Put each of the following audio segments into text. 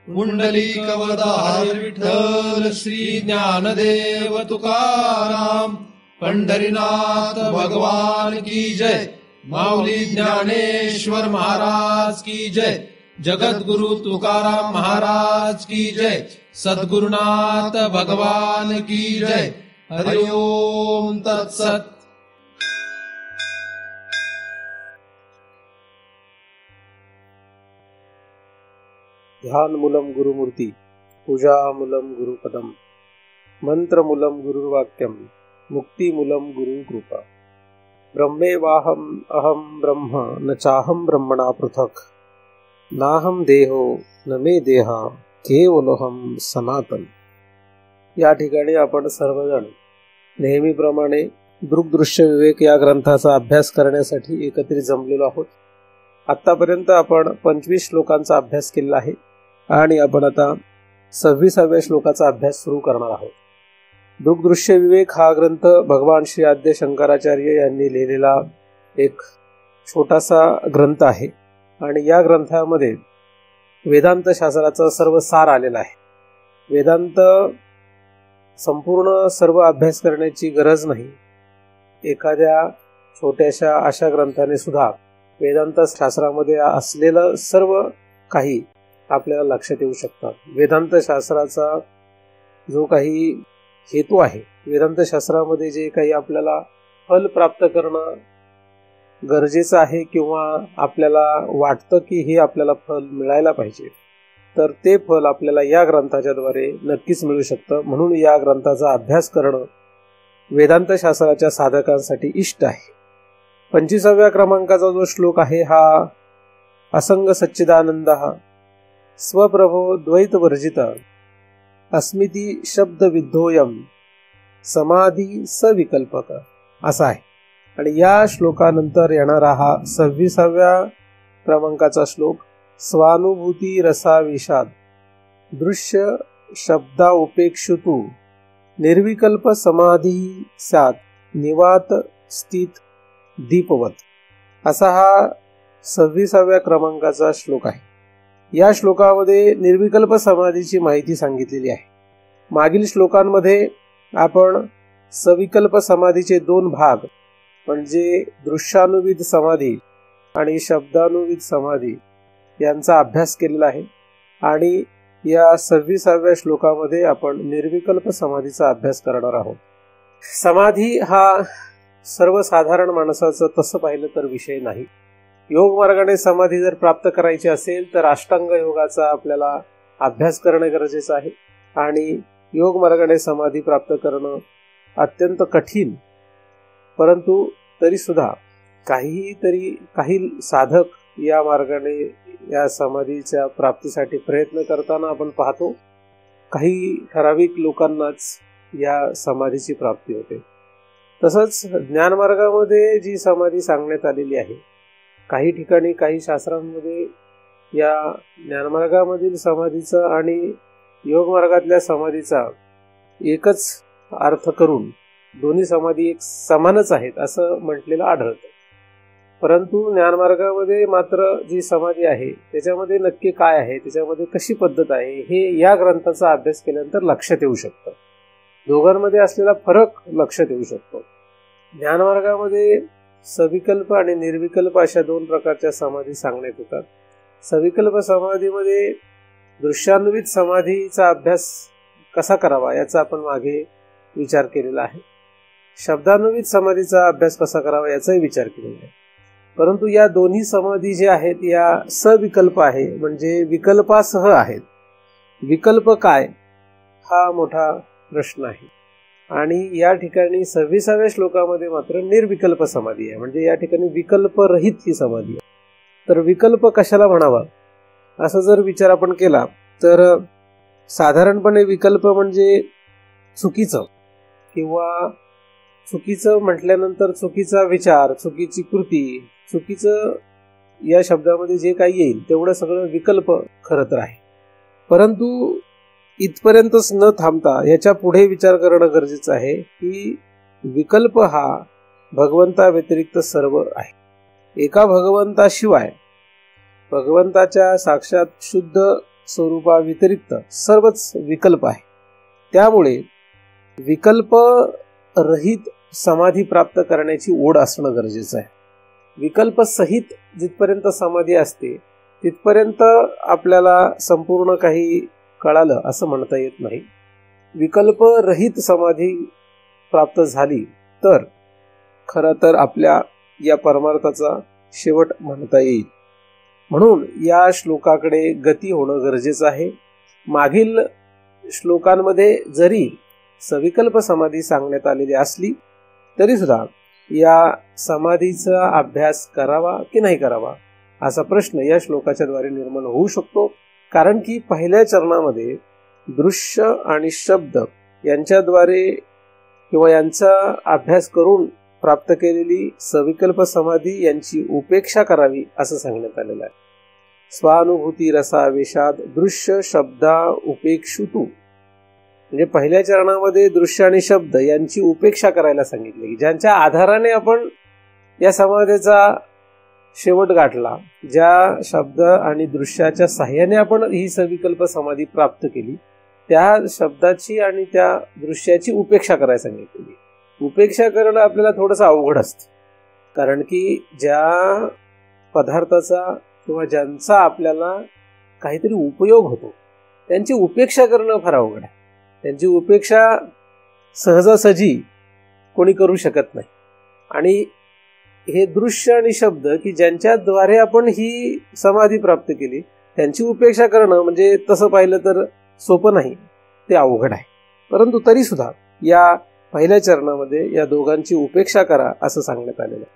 पुंडलिकवरदारी विठ्ठल श्री ज्ञानदेव तुकाराम, पंढरीनाथ भगवान की जय, माऊली ज्ञानेश्वर महाराज की जय, जगद्गुरु तुकाराम महाराज की जय, सद्गुरुनाथ भगवान की जय। हरि ओम तत्सत। ध्यानमूलं गुरुमूर्ती, पूजामूलं गुरुपदम, मंत्रमूलं गुरुर्वाक्यम, मुक्तिमूलं गुरुकृपा। ब्रह्मेवाहम अहम ब्रह्म न चाहम ब्रह्मणा पृथक, नाहम देहो न मे देहा केवलोहम सनातन। या ठिकाणी आपण सर्वजण नेहमीप्रमाणे दृग्दृश्य विवेक या ग्रंथाचा अभ्यास करण्यासाठी एकत्रित जमलेलो आहोत। आतापर्यंत आपण 25 श्लोकांचा अभ्यास केला आहे आणि आपण आता 26व्या श्लोकाचा अभ्यास सुरू करणार आहोत। दृग्दृश्य विवेक हा ग्रंथ भगवान श्री आद्य शंकराचार्य यांनी लिहिलेला एक छोटासा ग्रंथ आहे आणि या ग्रंथामध्ये वेदांत शास्त्राचा सर्व सार आलेला आहे। वेदांत संपूर्ण सर्व अभ्यास करण्याची गरज नाही। एखाद्या छोट्याशा अशा ग्रंथाने सुद्धा वेदांत शास्त्रामध्ये असलेलं सर्व काही आपल्याला लक्षात येऊ शकतात। वेदांत शास्त्राचा जो काही हेतू आहे, वेदांत शास्त्रामध्ये जे काही आपल्याला फल प्राप्त करणं गरजेचं आहे किंवा आपल्याला वाटतं की हे आपल्याला फल मिळायला पाहिजे, तर ते फल आपल्याला या ग्रंथाच्या द्वारे नक्कीच मिळू शकतं। म्हणून या ग्रंथाचा अभ्यास करणं वेदांत शास्त्राच्या साधकांसाठी इष्ट आहे। 25व्या क्रमांकाचा जो श्लोक आहे हा असंग सच्चिदानंद स्वप्रभो द्वैत वर्जित अस्मिती शब्द विद्धोयम समाधी सविकल्पक असा आहे। आणि या श्लोकानंतर येणारा हा 26व्या क्रमांकाचा श्लोक स्वानुभूती रसा विषाद दृश्य शब्दा उपेक्षुतु निर्विकल्प समाधी सात निवात स्थित दीपवत असा हा 26व्या क्रमांकाचा श्लोक आहे। या श्लोकामध्ये निर्विकल्प समाधीची माहिती सांगितलेली आहे। मागील श्लोकांमध्ये आपण सविकल्प समाधीचे 2 भाग म्हणजे दृश्यानुविद समाधी आणि शब्दानुविद समाधी यांचा अभ्यास केलेला आहे आणि या 26व्या श्लोकामध्ये आपण निर्विकल्प समाधीचा अभ्यास करणार आहोत। समाधी हा सर्वसाधारण माणसाचं तसं पाहिलं तर विषय नाही। योग मार्गाने समाधी जर प्राप्त करायची असेल तर अष्टांग योगाचा आपल्याला अभ्यास करणे गरजेचं आहे आणि योग मार्गाने समाधी प्राप्त करणं अत्यंत कठीण, परंतु तरी सुद्धा काही साधक या मार्गाने या समाधीच्या प्राप्तीसाठी प्रयत्न करताना आपण पाहतो। काही ठराविक लोकांनाच या समाधीची प्राप्ती होते। तसंच ज्ञानमार्गामध्ये जी समाधी सांगण्यात आलेली आहे, काही ठिकाणी काही शास्त्रांमध्ये या ज्ञानमार्गामधील समाधीचा आणि योग मार्गातल्या समाधीचा एकच अर्थ करून दोन्ही समाधी एक समानच आहेत असं म्हटलेलं आढळतं। परंतु ज्ञानमार्गामध्ये मात्र जी समाधी आहे त्याच्यामध्ये नक्की काय आहे, त्याच्यामध्ये कशी पद्धत आहे, हे या ग्रंथाचा अभ्यास केल्यानंतर लक्षात येऊ शकतं। दोघांमध्ये असलेला फरक लक्षात येऊ शकतो। ज्ञानमार्गामध्ये सविकल्प आणि निर्विकल्प अशा 2 प्रकारच्या समाधी सांगण्यात येतात। सविकल्प समाधीमध्ये दृश्यान्वित समाधीचा अभ्यास कसा करावा याचा आपण मागे विचार केलेला आहे। शब्दान्वित समाधीचा अभ्यास कसा करावा याचाही विचार केलेला आहे। परंतु या दोन्ही समाधी जे आहेत या सविकल्प आहे, म्हणजे विकल्पासह आहेत। विकल्प काय हा मोठा प्रश्न आहे आणि या ठिकाणी 26व्या श्लोकामध्ये मात्र निर्विकल्प समाधी आहे, म्हणजे या ठिकाणी विकल्प रहित ही समाधी आहे। तर विकल्प कशाला म्हणावा असा जर विचार आपण केला तर साधारणपणे विकल्प म्हणजे चुकीचं किंवा चुकीचं म्हटल्यानंतर चुकीचा विचार, चुकीची कृती, चुकीचं या शब्दामध्ये जे काही येईल तेवढं सगळं विकल्प खरं तर आहे। परंतु इथपर्यंतच न थांबता याच्या पुढे विचार करणं गरजेचं आहे की विकल्प हा भगवंता व्यतिरिक्त सर्व आहे। एका भगवंताशिवाय भगवंताच्या साक्षात शुद्ध स्वरूपाव्यतिरिक्त सर्वच विकल्प आहे. त्यामुळे विकल्प रहित समाधी प्राप्त करण्याची ओढ असणं गरजेचं आहे. विकल्प सहित जिथपर्यंत समाधी असते तिथपर्यंत आपल्याला संपूर्ण काही कळालं असं म्हणता येत नाही. विकल्प रहित समाधी प्राप्त झाली तर खरं तर आपल्या या परमार्थाचा शेवट म्हणता येईल. म्हणून या श्लोकाकडे गती होणं गरजेचं आहे. मागील श्लोकांमध्ये जरी सविकल्प समाधी सांगण्यात आलेली असली तरी सुद्धा या समाधीचा अभ्यास करावा की नाही करावा असा प्रश्न या श्लोकाच्या द्वारे निर्माण होऊ शकतो. कारण की पहिल्या चरणामध्ये दृश्य आणि शब्द यांच्याद्वारे किंवा यांचा अभ्यास करून प्राप्त केलेली सविकल्प समाधी यांची उपेक्षा करावी असं सांगण्यात आलेलं आहे. स्वानुभूती रसावेशात दृश्य शब्दा उपेक्षुतु, म्हणजे पहिल्या चरणामध्ये दृश्य आणि शब्द यांची उपेक्षा करायला सांगितले की ज्यांच्या आधाराने आपण या समाधीचा शेवट गाठला, ज्या शब्द आणि दृश्याच्या साह्याने आपण ही सविकल्प समाधी प्राप्त केली, त्या शब्दाची आणि त्या दृश्याची उपेक्षा करायला सांगितलेली. उपेक्षा करणं आपल्याला थोडंसं अवघड असतं. कारण की ज्या पदार्थाचा किंवा ज्यांचा आपल्याला काहीतरी उपयोग होतो त्यांची उपेक्षा करणं फार अवघड आहे. त्यांची उपेक्षा सहजासहजी कोणी करू शकत नाही. आणि हे दृश्य आणि शब्द की ज्यांच्याद्वारे आपण ही समाधी प्राप्त केली त्यांची उपेक्षा करणं म्हणजे तसं पाहिलं तर सोपं नाही, ते अवघड आहे. परंतु तरी सुद्धा या पहिल्या चरणामध्ये या दोघांची उपेक्षा करा असं सांगण्यात आलेलं आहे.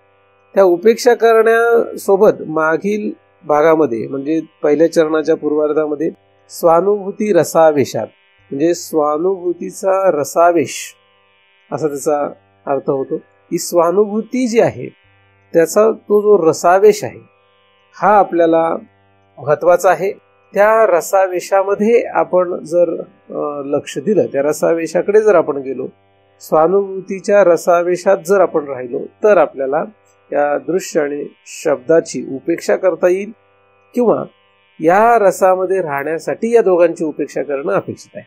त्या उपेक्षा करण्यासोबत मागील भागामध्ये म्हणजे पहिल्या चरणाच्या पूर्वार्धामध्ये स्वानुभूती रसावेशात, म्हणजे स्वानुभूतीचा रसावेश असा त्याचा अर्थ होतो. ही स्वानुभूती जी आहे त्याचा तो जो रसावेश आहे हा आपल्याला महत्वाचा आहे. त्या रसावेशामध्ये आपण जर लक्ष दिलं, त्या रसावेशाकडे जर आपण गेलो, स्वानुभूतीच्या रसावेशात जर आपण राहिलो तर आपल्याला या दृश्य आणि शब्दाची उपेक्षा करता येईल किंवा या रसामध्ये राहण्यासाठी या दोघांची उपेक्षा करणं अपेक्षित आहे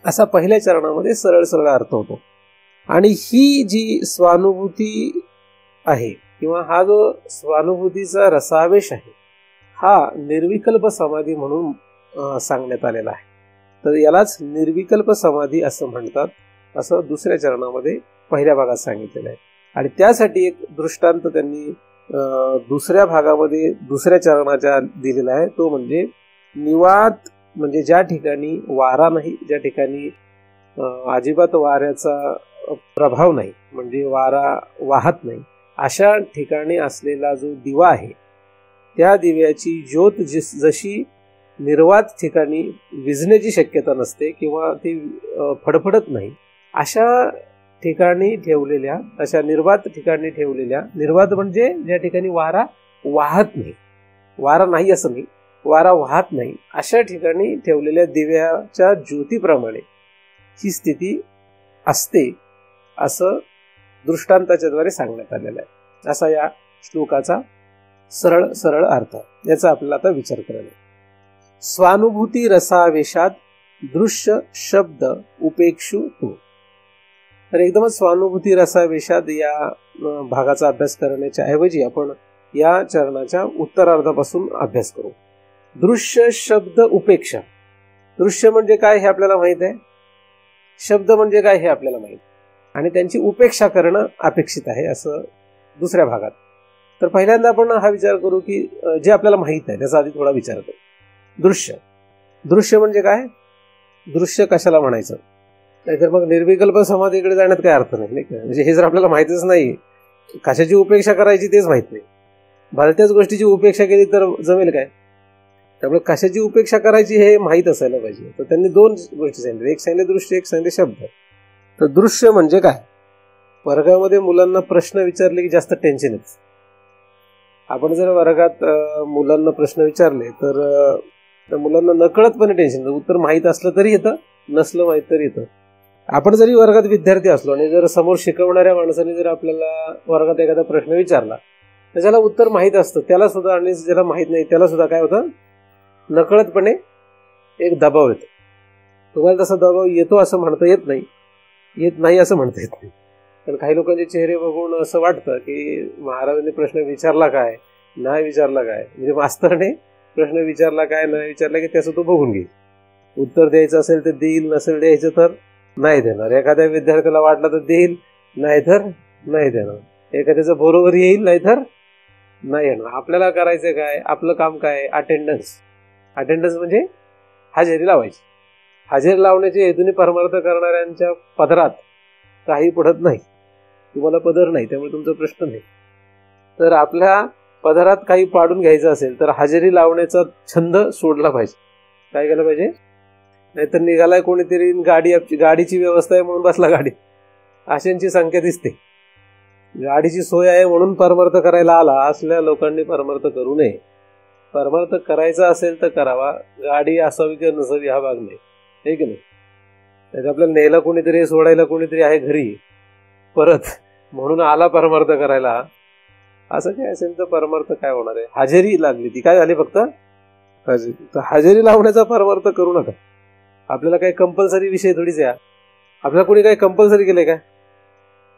असा पहिल्या चरणामध्ये सरळ सरळ अर्थ होतो. आणि ही जी स्वानुभूती आहे किंवा हा जो स्वानुभूतीचा रसावेश आहे हा निर्विकल्प समाधी म्हणून सांगण्यात आलेला आहे. तर यालाच निर्विकल्प समाधी असं म्हणतात असं दुसऱ्या चरणामध्ये पहिल्या भागात सांगितलेलं आहे. आणि त्यासाठी एक दृष्टांत त्यांनी दुसऱ्या भागामध्ये दुसऱ्या चरणाच्या दिलेला आहे. तो म्हणजे निवात, म्हणजे ज्या ठिकाणी वारा नाही, ज्या ठिकाणी अजिबात वाऱ्याचा प्रभाव नाही, म्हणजे वारा वाहत नाही, अशा ठिकाणी असलेला जो दिवा आहे त्या दिव्याची ज्योत जशी निर्वात ठिकाणी विझण्याची शक्यता नसते किंवा ती फडफडत नाही, अशा ठिकाणी ठेवलेल्या, अशा निर्वात ठिकाणी ठेवलेल्या, निर्वात म्हणजे ज्या ठिकाणी वारा वाहत नाही, वारा नाही असं नाही, वारा वाहत नाही, अशा ठिकाणी ठेवलेल्या दिव्याच्या ज्योतीप्रमाणे ही स्थिती असते असं दृष्टांताच्या द्वारे सांगण्यात आलेलं आहे. असा या श्लोकाचा सरळ सरळ अर्थ. याचा आपल्याला आता विचार करायला. स्वानुभूती रसावेशात दृश्य शब्द उपेक्षु तू. तर एकदमच स्वानुभूती रसावेशात या भागाचा अभ्यास करण्याच्या ऐवजी आपण या चरणाच्या उत्तरार्धापासून अभ्यास करू. दृश्य शब्द उपेक्षा. दृश्य म्हणजे काय हे आपल्याला माहित आहे, शब्द म्हणजे काय हे आपल्याला माहित, आणि त्यांची उपेक्षा करणं अपेक्षित आहे असं दुसऱ्या भागात. तर पहिल्यांदा आपण हा विचार करू की जे आपल्याला माहित आहे त्याचा आधी थोडा विचार करू. दृश्य. दृश्य म्हणजे काय, दृश्य कशाला म्हणायचं, नाहीतर मग निर्विकल्प समाधीकडे जाण्यात काय अर्थ नाही. म्हणजे हे जर आपल्याला माहितच नाही, कशाची उपेक्षा करायची तेच माहित नाही, भलत्याच गोष्टीची उपेक्षा केली तर जमेल काय. त्यामुळे कशाची उपेक्षा करायची हे माहीत असायला पाहिजे. तर त्यांनी दोन गोष्टी सांगितल्या, एक सांगितले दृश्य, एक सांगितले शब्द. तर दृश्य म्हणजे काय, वर्गामध्ये मुलांना प्रश्न विचारले की जास्त टेन्शन येतं. आपण जर वर्गात मुलांना प्रश्न विचारले तर मुलांना नकळतपणे टेन्शन येतं. उत्तर माहीत असलं तरी येतं, नसलं माहीत तरी येतं. आपण जरी वर्गात विद्यार्थी असलो आणि जर समोर शिकवणाऱ्या माणसाने जर आपल्याला वर्गात एखादा प्रश्न विचारला तर ज्याला उत्तर माहीत असतं त्याला सुद्धा, आणि ज्याला माहीत नाही त्याला सुद्धा काय होतं, नकळतपणे एक दबाव येतो. तुम्हाला तसा दबाव येतो असं म्हणता येत नाही, येत नाही असं म्हणता येत नाही. पण काही लोकांचे चेहरे बघून असं वाटतं की महाराजांनी प्रश्न विचारला काय, नाही विचारला काय, म्हणजे मास्तरने प्रश्न विचारला काय, नाही विचारला की त्याचं तो बघून घेईल. उत्तर द्यायचं असेल तर देईल, नसेल द्यायचं तर नाही देणार. एखाद्या विद्यार्थ्याला वाटलं तर देईल, नाही तर नाही देणार. एखाद्याचं बरोबर येईल, नाही तर नाही येणार. आपल्याला करायचं काय, आपलं काम काय, अटेंडन्स. अटेंडन्स म्हणजे हजेरी लावायची. हजेरी लावण्याच्या हेतूने परमार्थ करणाऱ्यांच्या पदरात काही पडत नाही. तुम्हाला पदर नाही, त्यामुळे तुमचा प्रश्न नाही. तर आपल्या पदरात काही पाडून घ्यायचं असेल तर हजेरी लावण्याचा छंद सोडला पाहिजे. काय केलं पाहिजे? नाहीतर निघालाय कोणीतरी, गाडीची व्यवस्था आहे म्हणून बसला गाडी, अशांची संख्या दिसते. गाडीची सोय आहे म्हणून परमार्थ करायला आला असल्या लोकांनी परमार्थ करू नये. परमार्थ करायचा असेल तर करावा, गाडी असावी किंवा नसावी हा भाग नाही, हे की नाही. नाही आपल्याला न्यायला कोणीतरी, सोडायला कोणीतरी आहे घरी परत म्हणून आला परमार्थ करायला, असं काय असेल तर परमार्थ काय होणार आहे? हजेरी लागली, ती काय झाली? फक्त हजेरी. तर हजेरी लावण्याचा परमार्थ करू नका. आपल्याला काही कंपल्सरी विषय थोडीच आहे. आपल्याला कोणी काही कंपल्सरी केलंय का?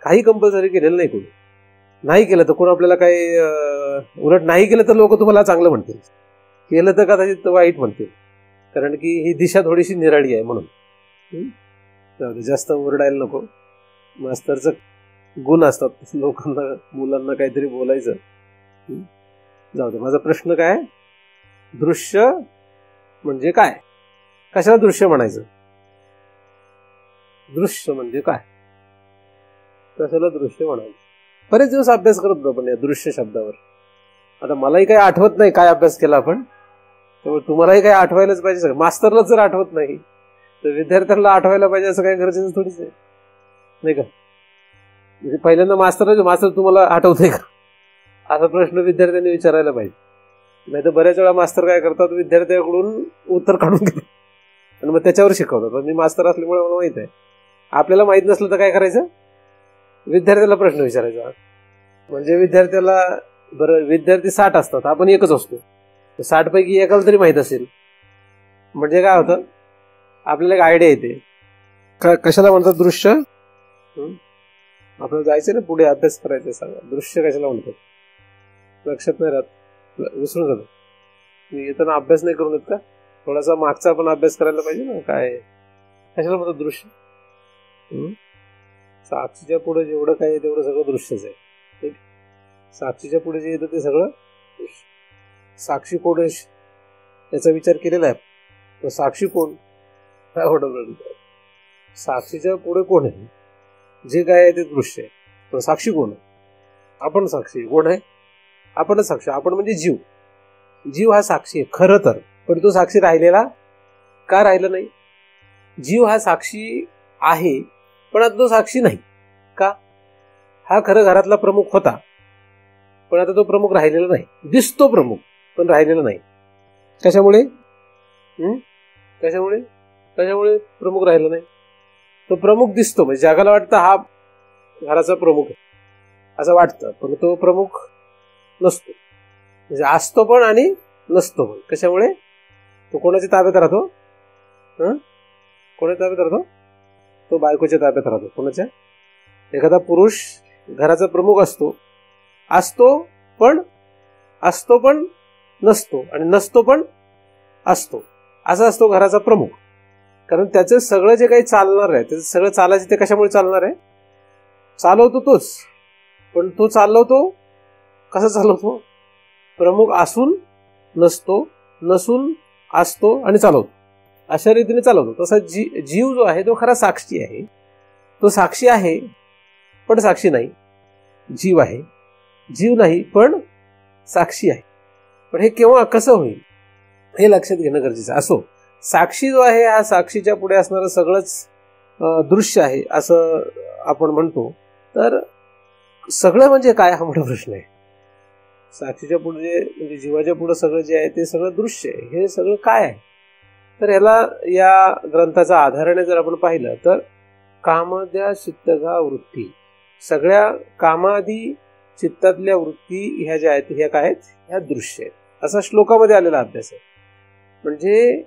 काही कंपल्सरी केलेलं नाही. कोणी नाही केलं तर कोण आपल्याला काही, उलट नाही केलं तर लोक तुम्हाला चांगलं म्हणतील, केलं तर कदाचित वाईट म्हणतील, कारण की ही दिशा थोडीशी निराळी आहे म्हणून. जास्त ओरडायला नको. मास्तरचं गुण असतात, लोकांना, मुलांना काहीतरी बोलायचं. जाऊ दे. माझा प्रश्न काय? दृश्य म्हणजे काय? कशाला दृश्य म्हणायचं? दृश्य म्हणजे काय? कशाला दृश्य म्हणायचं? बरेच दिवस अभ्यास करत होतो आपण या दृश्य शब्दावर. आता मलाही काही आठवत नाही काय अभ्यास केला आपण, त्यामुळे तुम्हालाही काही आठवायलाच पाहिजे. मास्तरलाच जर आठवत नाही तर विद्यार्थ्यांना आठवायला पाहिजे असं काही गरजेचं थोडीच आहे, नाही का? म्हणजे पहिल्यांदा मास्तर तुम्हाला आठवतंय का, असा प्रश्न विद्यार्थ्यांनी विचारायला पाहिजे. नाही तर बऱ्याच वेळा मास्तर काय करतात, विद्यार्थ्याकडून उत्तर काढून घेतात आणि मग त्याच्यावर शिकवतात. मी मास्तर असल्यामुळे मला माहित आहे. आपल्याला माहित नसलं तर काय करायचं? विद्यार्थ्याला प्रश्न विचारायचा. म्हणजे विद्यार्थ्याला, बरं विद्यार्थी 60 असतात, आपण एकच असतो, 60 पैकी एकाला तरी माहित असेल. म्हणजे काय होतं, आपल्याला एक आयडिया येते. कशाला म्हणतात दृश्य? आपल्याला जायचं ना पुढे अभ्यास करायचा, सांगा दृश्य कशाला म्हणतात? लक्षात नाही राहत, विसरून जातो. मी येताना अभ्यास नाही करून येत का? थोडासा मागचा पण अभ्यास करायला पाहिजे ना. काय कशाला म्हणतात दृश्य? साक्षीच्या पुढे जेवढं काय आहे तेवढं सगळं दृश्यच आहे. साक्षीच्या पुढे जे येतं ते सगळं दृश्य. साक्षी कोण आहे याचा विचार केलेला आहे. तो साक्षी कोण? काय होतं? साक्षीच्या पुढे कोण आहे? जे काय आहे ते दृश्य आहे. तो साक्षी कोण आहे? आपण साक्षी. कोण आहे? आपणच साक्षी. आपण म्हणजे जीव. जीव हा साक्षी आहे खरं तर, पण तो साक्षी राहिलेला का राहिला नाही? जीव हा साक्षी आहे पण आता तो साक्षी नाही का? हा खरं घरातला प्रमुख होता पण आता तो प्रमुख राहिलेला नाही. दिसतो प्रमुख पण राहिलेला नाही. कशामुळे? कशामुळे कशामुळे प्रमुख राहिला नाही? तो प्रमुख दिसतो, म्हणजे जगाला वाटतं हा घराचा प्रमुख आहे असं वाटतं, पण तो प्रमुख नसतो. म्हणजे असतो पण आणि नसतो पण. कशामुळे? तो कोणाच्या ताब्यात राहतो? कोणाच्या ताब्यात राहतो? तो बायकोच्या ताब्यात राहतो. कोणाच्या? एखादा पुरुष घराचा प्रमुख असतो, असतो पण नसतो आणि नसतो पण असतो. असा असतो घराचा प्रमुख. कारण त्याचं सगळं जे काही चालणार आहे, त्याचं सगळं चालायचं ते कशामुळे चालणार आहे? चालवतो तोच, पण तो चालवतो कसा चालवतो? प्रमुख असून नसतो, नसून असतो आणि चालवतो, अशा रीतीने चालवतो. तसा जीव जो आहे तो खरा साक्षी आहे. तो साक्षी आहे पण साक्षी नाही. जीव आहे, जीव नाही पण साक्षी आहे. पण हे केव्हा कसं होईल हे लक्षात घेणं गरजेचं. असो, साक्षी जो आहे हा साक्षीच्या पुढे असणारं सगळंच दृश्य आहे असं आपण म्हणतो. तर सगळं म्हणजे काय हा मोठा प्रश्न आहे. साक्षीच्या पुढे म्हणजे जीवाच्या पुढे सगळं जे आहे ते सगळं दृश्य आहे. हे सगळं काय आहे? तर ह्याला या ग्रंथाचा आधाराने जर आपण पाहिलं तर कामद्या चित्तगा वृत्ती, सगळ्या कामादी चित्तातल्या वृत्ती ह्या ज्या आहेत ह्या काय आहेत? ह्या दृश्य आहेत असा श्लोकामध्ये आलेला अभ्यास आहे. म्हणजे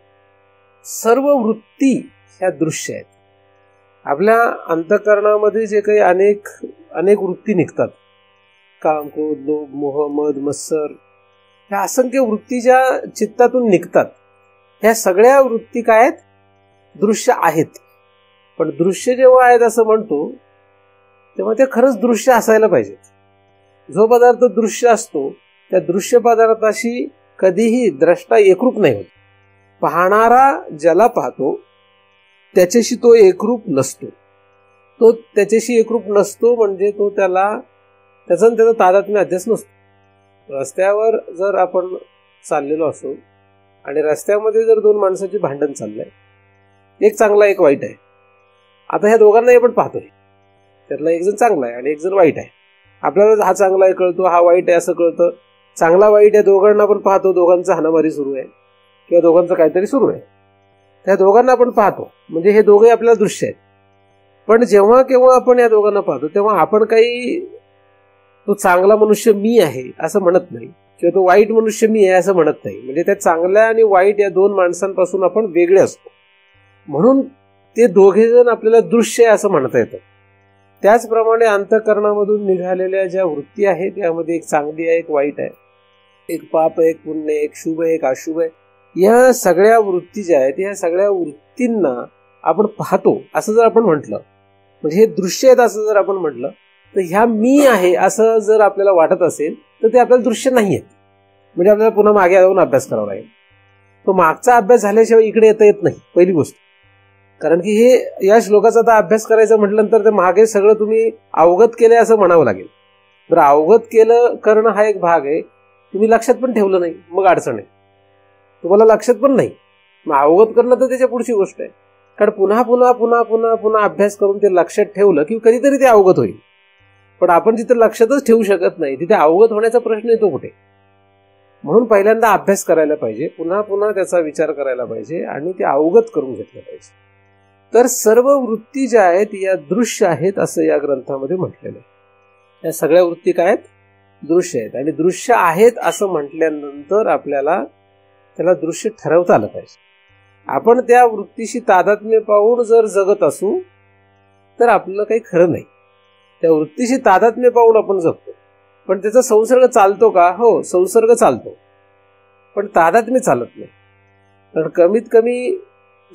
सर्व वृत्ती ह्या दृश्य आहेत. आपल्या अंतःकरणामध्ये जे काही अनेक वृत्ती निघतात, काम, क्रोध, लोभ, मोह, मद, मत्सर, ह्या असंख्य वृत्ती ज्या चित्तातून निघतात, ह्या सगळ्या वृत्ती काय आहेत? दृश्य आहेत. पण दृश्य जेव्हा आहेत असं म्हणतो तेव्हा ते खरंच दृश्य असायला पाहिजेत. जो पदार्थ दृश्य असतो त्या दृश्य पदार्थाशी कधीही द्रष्टा एकरूप नाही होत. पाहणारा ज्याला पाहतो त्याच्याशी तो एकरूप नसतो. तो त्याच्याशी एकरूप नसतो म्हणजे तो त्याचा तादात्म्य अध्यास नसतो. रस्त्यावर जर आपण चाललेलो असो आणि रस्त्यामध्ये जर दोन माणसाची भांडण चाललंय, एक चांगला एक वाईट आहे. आता ह्या दोघांनाही आपण पाहतोय, त्यातला एक जण चांगला आहे आणि एक जण वाईट आहे. आपल्याला हा चांगला आहे कळतो, हा वाईट आहे असं कळतं. चांगला वाईट या दोघांना आपण पाहतो, दोघांचं हाणामारी सुरू आहे किंवा दोघांचं काहीतरी सुरू आहे, त्या दोघांना आपण पाहतो. म्हणजे हे दोघे आपल्याला दृश्य आहेत. पण जेव्हा केव्हा आपण या दोघांना पाहतो तेव्हा आपण काही तो चांगला मनुष्य मी आहे असं म्हणत नाही किंवा तो वाईट मनुष्य मी आहे असं म्हणत नाही. म्हणजे त्या चांगल्या आणि वाईट या दोन माणसांपासून आपण वेगळे असतो, म्हणून ते दोघे जण आपल्याला दृश्य आहे असं म्हणता येतं. त्याचप्रमाणे अंतःकरणामधून निघालेल्या ज्या वृत्ती आहेत यामध्ये एक चांगली आहे, एक वाईट आहे, एक पाप आहे, एक पुण्य, एक शुभ आहे, एक अशुभ आहे. या सगळ्या वृत्ती ज्या आहेत या सगळ्या वृत्तींना आपण पाहतो असं जर आपण म्हटलं, म्हणजे हे दृश्य आहेत असं जर आपण म्हटलं, तर ह्या मी आहे असं जर आपल्याला वाटत असेल तर ते आपल्याला दृश्य नाही आहेत. म्हणजे आपल्याला पुन्हा मागे जाऊन अभ्यास करावा लागेल. तो मागचा अभ्यास झाल्याशिवाय इकडे येत नाही पहिली गोष्ट. कारण की हे या श्लोकाचा आता अभ्यास करायचा म्हटल्यानंतर ते मागे सगळं तुम्ही अवगत केलंय असं म्हणावं लागेल. बरं, अवगत करणं हा एक भाग आहे. तुम्ही लक्षात पण ठेवलं नाही मग अडचण आहे. तुम्हाला लक्षात पण नाही मग अवगत करणं तर त्याच्या पुढची गोष्ट आहे. कारण पुन्हा पुन्हा पुन्हा पुन्हा पुन्हा अभ्यास करून ते लक्षात ठेवलं की कधीतरी ते अवगत होईल. पण आपण जिथे लक्षातच ठेवू शकत नाही तिथे अवगत होण्याचा प्रश्न येतो कुठे. म्हणून पहिल्यांदा अभ्यास करायला पाहिजे, पुन्हा पुन्हा त्याचा विचार करायला पाहिजे आणि ते अवगत करून घेतलं पाहिजे. तर सर्व वृत्ती ज्या आहेत या दृश्य आहेत असं या ग्रंथामध्ये म्हटलेलं आहे. या सगळ्या वृत्ती काय आहेत? दृश्य आहेत. आणि दृश्य आहेत असं म्हटल्यानंतर आपल्याला त्याला दृश्य ठरवता आलं पाहिजे. आपण त्या वृत्तीशी तादात्म्य पाहून जर जगत असू तर आपलं काही खरं नाही. त्या वृत्तीशी तादात्म्य पाहून आपण जगतो, पण त्याचा संसर्ग चालतो का? हो, संसर्ग चालतो, पण तादात्म्य चालत नाही. कारण कमीत कमी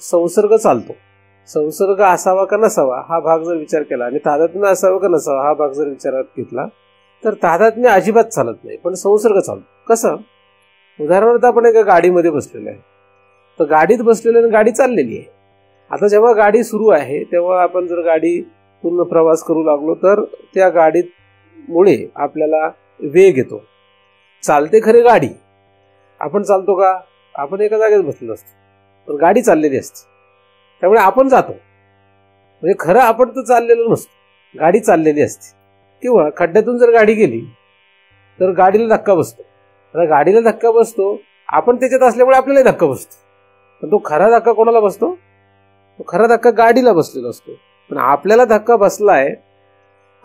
संसर्ग चालतो. संसर्ग असावा का नसावा हा भाग जर विचार केला आणि तादात्म्य असावा का नसावा हा भाग जर विचारात घेतला तर तादात्म्य अजिबात चालत नाही, पण संसर्ग चालतो. कसं? उदाहरणार्थ आपण एका गाडीमध्ये बसलेलो आहे, तर गाडीत बसलेलो आणि गाडी चाललेली आहे. आता जेव्हा गाडी सुरू आहे तेव्हा आपण जर गाडीतून प्रवास करू लागलो तर त्या गाडीमुळे आपल्याला वेग येतो. चालते खरे गाडी, आपण चालतो का? आपण एका जागेत बसलेलो असतो, पण गाडी चाललेली असते, त्यामुळे आपण जातो. म्हणजे खरं आपण तर चाललेलो नसतो, गाडी चाललेली असते. किंवा खड्ड्यातून जर गाडी गेली तर गाडीला धक्का बसतो. आता गाडीला धक्का बसतो, आपण त्याच्यात असल्यामुळे आपल्याला धक्का बसतो, पण तो खरा धक्का कोणाला बसतो? तो खरा धक्का गाडीला बसलेला असतो. पण आपल्याला धक्का बसलाय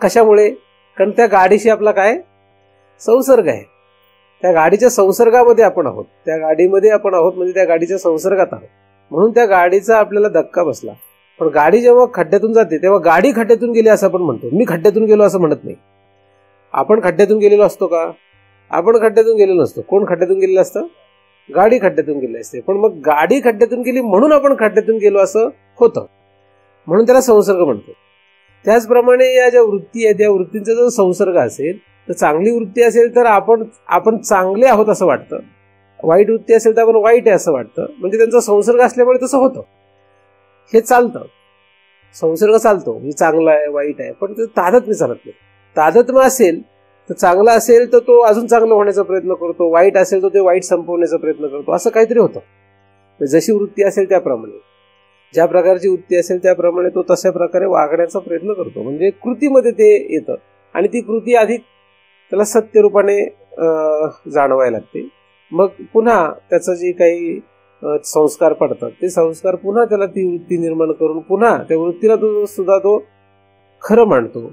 कशामुळे? कारण त्या गाडीशी आपला काय संसर्ग आहे. त्या गाडीच्या संसर्गामध्ये आपण आहोत, त्या गाडीमध्ये आपण आहोत, म्हणजे त्या गाडीच्या संसर्गात आहोत, म्हणून त्या गाडीचा आपल्याला धक्का बसला. पण गाडी जेव्हा खड्ड्यातून जाते तेव्हा गाडी खड्ड्यातून गेली असं आपण म्हणतो, मी खड्ड्यातून गेलो असं म्हणत नाही. आपण खड्ड्यातून गेलेलो असतो का? आपण खड्ड्यातून गेलेलो नसतो. कोण खड्ड्यातून गेलेलं असतं? गाडी खड्ड्यातून गेली असते. पण मग गाडी खड्ड्यातून गेली म्हणून आपण खड्ड्यातून गेलो असं होतं, म्हणून त्याला संसर्ग म्हणतो. त्याचप्रमाणे या ज्या वृत्ती आहेत त्या वृत्तींचा जर संसर्ग असेल तर चांगली वृत्ती असेल तर आपण चांगले आहोत असं वाटतं, वाईट वृत्ती असेल तर आपण वाईट आहे असं वाटतं. म्हणजे त्यांचा संसर्ग असल्यामुळे तसं होतं. हे चालतं, संसर्ग चालतो, म्हणजे चांगला आहे वाईट आहे, पण ते तादात्म्य चालत नाही. तादात्म्य असेल तर चांगला असेल तर तो अजून चांगलं होण्याचा प्रयत्न करतो, वाईट असेल तर ते वाईट संपवण्याचा प्रयत्न करतो, असं काहीतरी होतं. जशी वृत्ती असेल त्याप्रमाणे, ज्या प्रकारची वृत्ती असेल त्याप्रमाणे तो तशा प्रकारे वागण्याचा प्रयत्न करतो. म्हणजे कृतीमध्ये ते येतं आणि ती कृती अधिक त्याला सत्य रूपाने जाणवायला लागते. मग पुन्हा त्याचं जे काही संस्कार पडतात ते संस्कार पुन्हा त्याला ती वृत्ती निर्माण करून पुन्हा त्या वृत्तीला तो खरं मानतो.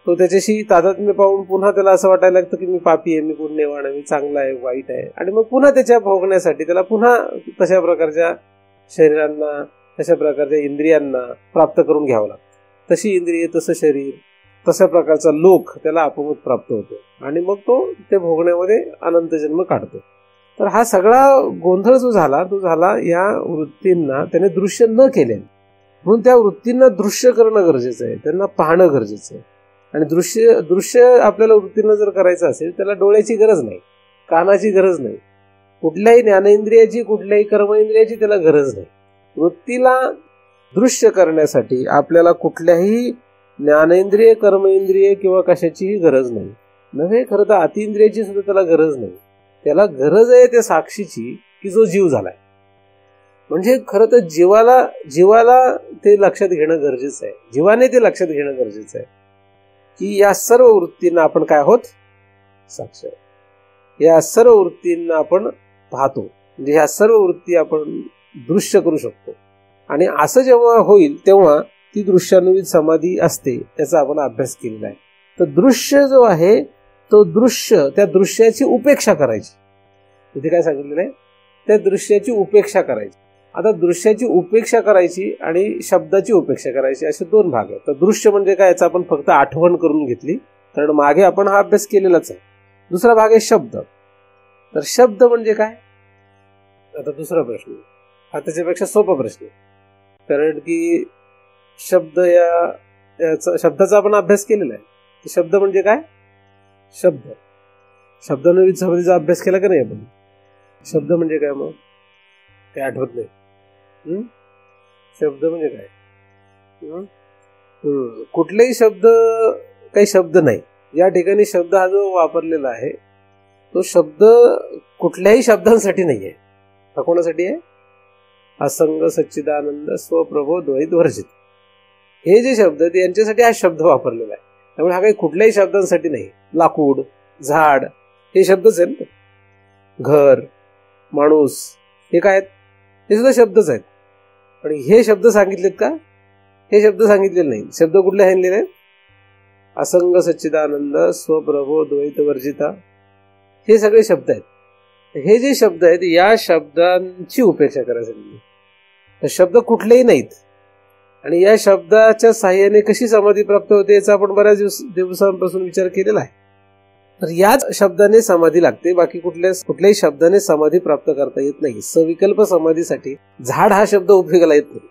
तो त्याच्याशी तादात्म्य पाहून पुन्हा त्याला असं वाटायला लागतं की मी पापी आहे, मी पुण्यवान आहे, मी चांगला आहे, वाईट आहे, आणि मग पुन्हा त्याच्या भोगण्यासाठी त्याला पुन्हा तशा प्रकारच्या शरीरांना, तशा प्रकारच्या इंद्रियांना प्राप्त करून घ्यावं लागतं. तशी इंद्रिय, तसं शरीर, तशा प्रकारचा लोक त्याला आपोआप प्राप्त होतो आणि मग तो ते भोगण्यामध्ये अनंत जन्म काढतो. तर हा सगळा गोंधळ जो झाला या वृत्तींना त्याने दृश्य न केले, म्हणून त्या वृत्तींना दृश्य करणं गरजेचं आहे, त्यांना पाहणं गरजेचं आहे. आणि दृश्य आपल्याला वृत्तींना जर करायचं असेल त्याला डोळ्याची गरज नाही, कानाची गरज नाही, कुठल्याही ज्ञानेंद्रियाची, कुठल्याही कर्मेंद्रियाची त्याला गरज नाही. वृत्तीला दृश्य करण्यासाठी आपल्याला कुठल्याही ज्ञानेंद्रिय, कर्मेंद्रिय किंवा कशाचीही गरज नाही. नव्हे, खरं तर अतिंद्रियाची सुद्धा त्याला गरज नाही. त्याला गरज आहे त्या साक्षीची की जो जीव झालाय. म्हणजे खरं तर जीवाला ते लक्षात घेणं गरजेचं आहे, जीवाने ते लक्षात घेणं गरजेचं आहे की या सर्व वृत्तींना आपण काय आहोत, साक्ष. या सर्व वृत्तींना आपण पाहतो, म्हणजे ह्या सर्व वृत्ती आपण दृश्य करू शकतो. आणि असं जेव्हा होईल तेव्हा ती दृश्यान्वित समाधी असते, याचा आपण अभ्यास केलेला आहे. तर दृश्य जो आहे तो त्या दृश्याची उपेक्षा करायची. इथे काय सांगितलेलं आहे, त्या दृश्याची उपेक्षा करायची. आता दृश्याची उपेक्षा करायची आणि शब्दाची उपेक्षा करायची, असे दोन भाग आहेत. तर दृश्य म्हणजे काय, याचा आपण फक्त आठवण करून घेतली, कारण मागे आपण हा अभ्यास केलेलाच आहे. दुसरा भाग आहे शब्द. तर शब्द म्हणजे काय, आता दुसरा प्रश्न हा त्याच्यापेक्षा सोपा प्रश्न, कारण की शब्दाचा आपण अभ्यास केलेला आहे. शब्द म्हणजे काय, शब्दानुविध समाधीचा अभ्यास केला का नाही आपण. शब्द म्हणजे काय, मग काय आठवत नाही. शब्द म्हणजे काय, कुठलेही शब्द, काही शब्द नाही. या ठिकाणी शब्द हा जो वापरलेला आहे तो शब्द कुठल्याही शब्दांसाठी नाही आहे. हा कोणासाठी आहे, असंग सच्चिदानंद स्वप्रभो द्वैत वर्जित, हे जे शब्द आहेत यांच्यासाठी हा शब्द वापरलेला आहे. त्यामुळे हा काही कुठल्याही शब्दांसाठी नाही. लाकूड, झाड हे शब्दच आहेत ना, घर, माणूस हे काय आहेत, हे सुद्धा शब्दच आहेत. आणि हे शब्द सांगितलेत का, हे शब्द सांगितलेले नाही. शब्द कुठले सांगितलेले आहेत, असंग सच्चिदानंद स्वप्रभो द्वैत वर्जिता, हे सगळे शब्द आहेत. हे जे शब्द आहेत या शब्दांची उपेक्षा करायसाठी, शब्द कुठलेही नाहीत. आणि या शब्दाच्या साह्याने कशी समाधी प्राप्त होते याचा आपण बऱ्याच दिवसांपासून विचार केलेला आहे. तर याच शब्दाने समाधी लागते, बाकी कुठल्याही शब्दाने समाधी प्राप्त करता येत नाही. सविकल्प समाधीसाठी झाड हा शब्द उपयोगाला येत नाही.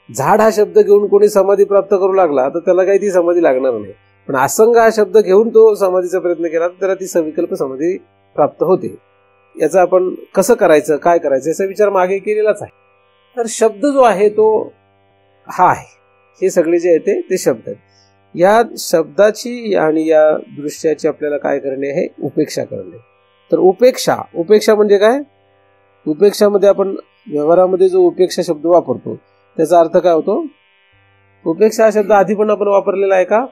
झाड हा शब्द घेऊन कोणी समाधी प्राप्त करू लागला तर त्याला काही ती समाधी लागणार नाही. पण असंग हा शब्द घेऊन तो समाधीचा प्रयत्न केला तर त्याला ती सविकल्प समाधी प्राप्त होते. याचं आपण कसं करायचं, काय करायचं याचा विचार मागे केलेलाच आहे. तर शब्द जो आहे तो हा आहे. हे सगळे जे आहे ते शब्द आहेत. या शब्दाची आणि या दृश्याची आपल्याला काय करणे आहे, उपेक्षा करणे. तर उपेक्षा म्हणजे काय, उपेक्षामध्ये आपण व्यवहारामध्ये जो उपेक्षा शब्द वापरतो त्याचा अर्थ काय होतो. उपेक्षा हा शब्द आधी पण आपण वापरलेला आहे का,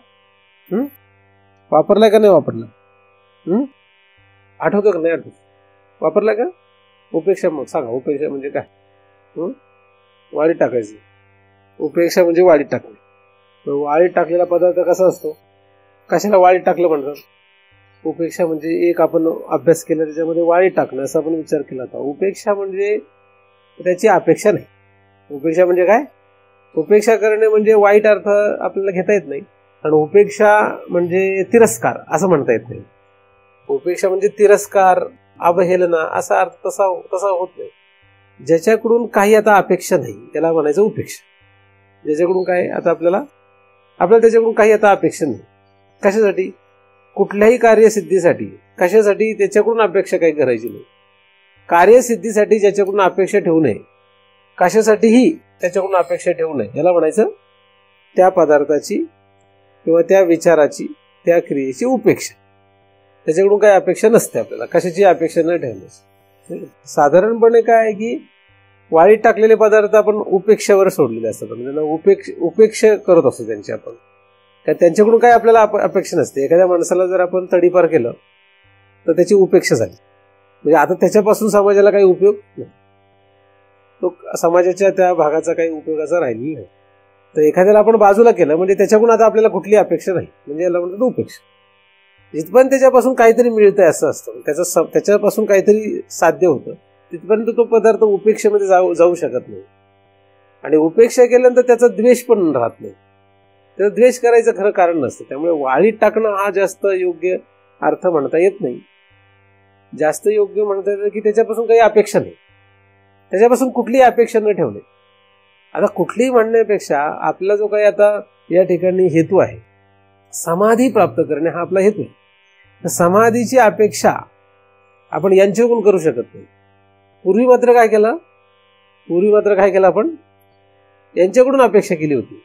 वापरलाय का नाही वापरला, आठवतो का नाही आठवत, वापरलाय का उपेक्षा. मग सांगा उपेक्षा म्हणजे काय, वाळीत टाकायची. उपेक्षा म्हणजे वाळीत टाकणे. वाळीत टाकलेला पदार्थ कसा असतो, कशाला वाळीत टाकलं म्हणतात. उपेक्षा म्हणजे एक आपण अभ्यास केला त्याच्यामध्ये वाळीत टाकणं असा आपण विचार केला होता. उपेक्षा म्हणजे त्याची अपेक्षा नाही. उपेक्षा म्हणजे काय, उपेक्षा करणे म्हणजे वाईट अर्थ आपल्याला घेता येत नाही. आणि उपेक्षा म्हणजे तिरस्कार असं म्हणता येत नाही. उपेक्षा म्हणजे तिरस्कार, अवहेलना असा अर्थ तसा होत नाही. ज्याच्याकडून काही आता अपेक्षा नाही त्याला म्हणायचं उपेक्षा. ज्याच्याकडून काय आता आपल्याला त्याच्याकडून काही आता अपेक्षा नाही. कशासाठी, कुठल्याही कार्यसिद्धीसाठी. कशासाठी, त्याच्याकडून अपेक्षा काही करायची नाही. कार्यसिद्धीसाठी ज्याच्याकडून अपेक्षा ठेवू नये, कशासाठीही त्याच्याकडून अपेक्षा ठेवू नये, याला म्हणायचं त्या पदार्थाची किंवा त्या विचाराची, त्या क्रियेची उपेक्षा. त्याच्याकडून काही अपेक्षा नसते आपल्याला, कशाची अपेक्षा न ठेवण्याची. साधारणपणे काय आहे की वाळीत टाकलेले पदार्थ आपण उपेक्षावर सोडलेले असतात, म्हणजे उपेक्षा करत असतो त्यांची आपण. त्यांच्याकडून काय आपल्याला अपेक्षा नसते. एखाद्या माणसाला जर आपण तडीपार केलं तर त्याची उपेक्षा झाली, म्हणजे आता त्याच्यापासून समाजाला काही उपयोग नाही, तो समाजाच्या त्या भागाचा काही उपयोगाचा राहिलेला नाही. तर एखाद्याला आपण बाजूला केलं म्हणजे त्याच्याकडून आता आपल्याला कुठली अपेक्षा नाही, म्हणजे याला म्हणतात उपेक्षा. जिथपर्यंत त्याच्यापासून काहीतरी मिळतंय असं असतं, त्याच्यापासून काहीतरी साध्य होतं तिथपर्यंत तो पदार्थ उपेक्षेमध्ये जाऊ शकत नाही. आणि उपेक्षा केल्यानंतर त्याचा द्वेष पण राहत नाही. त्याचा द्वेष करायचं खरं कारण नसतं. त्यामुळे वाळीत टाकणं हा जास्त योग्य अर्थ म्हणता येत नाही. जास्त योग्य म्हणता येतं की त्याच्यापासून काही अपेक्षा नाही, त्याच्यापासून कुठलीही अपेक्षा न ठेवणे. आता कुठलीही म्हणण्यापेक्षा आपला जो काही आता या ठिकाणी हेतू आहे, समाधी प्राप्त करणे हा आपला हेतू आहे. समाधीची अपेक्षा आपण यांच्याकडून करू शकत नाही. पूर्वी मात्र काय केलं आपण यांच्याकडून अपेक्षा केली होती.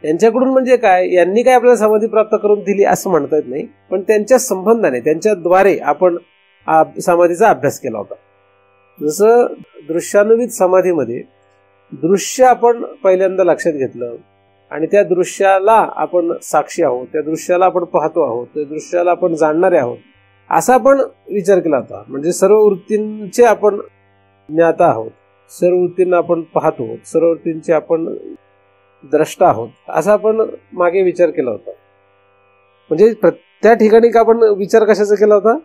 यांच्याकडून म्हणजे काय, यांनी काय आपल्याला समाधी प्राप्त करून दिली असं म्हणता येत नाही, पण त्यांच्या संबंधाने त्यांच्याद्वारे आपण समाधीचा अभ्यास केला होता. जसं दृश्यान्वित समाधीमध्ये दृश्य आपण पहिल्यांदा लक्षात घेतलं आणि त्या दृश्याला आपण साक्षी आहोत, त्या दृश्याला आपण पाहतो आहोत, त्या दृश्याला आपण जाणणारे आहोत असा आपण विचार केला होता. म्हणजे सर्व वृत्तींचे आपण ज्ञाता आहोत, सर्व वृत्तींना आपण पाहतो, सर्व वृत्तींचे आपण द्रष्टा आहोत असा आपण मागे विचार केला होता. म्हणजे त्या ठिकाणी आपण विचार कशाचा केला होता,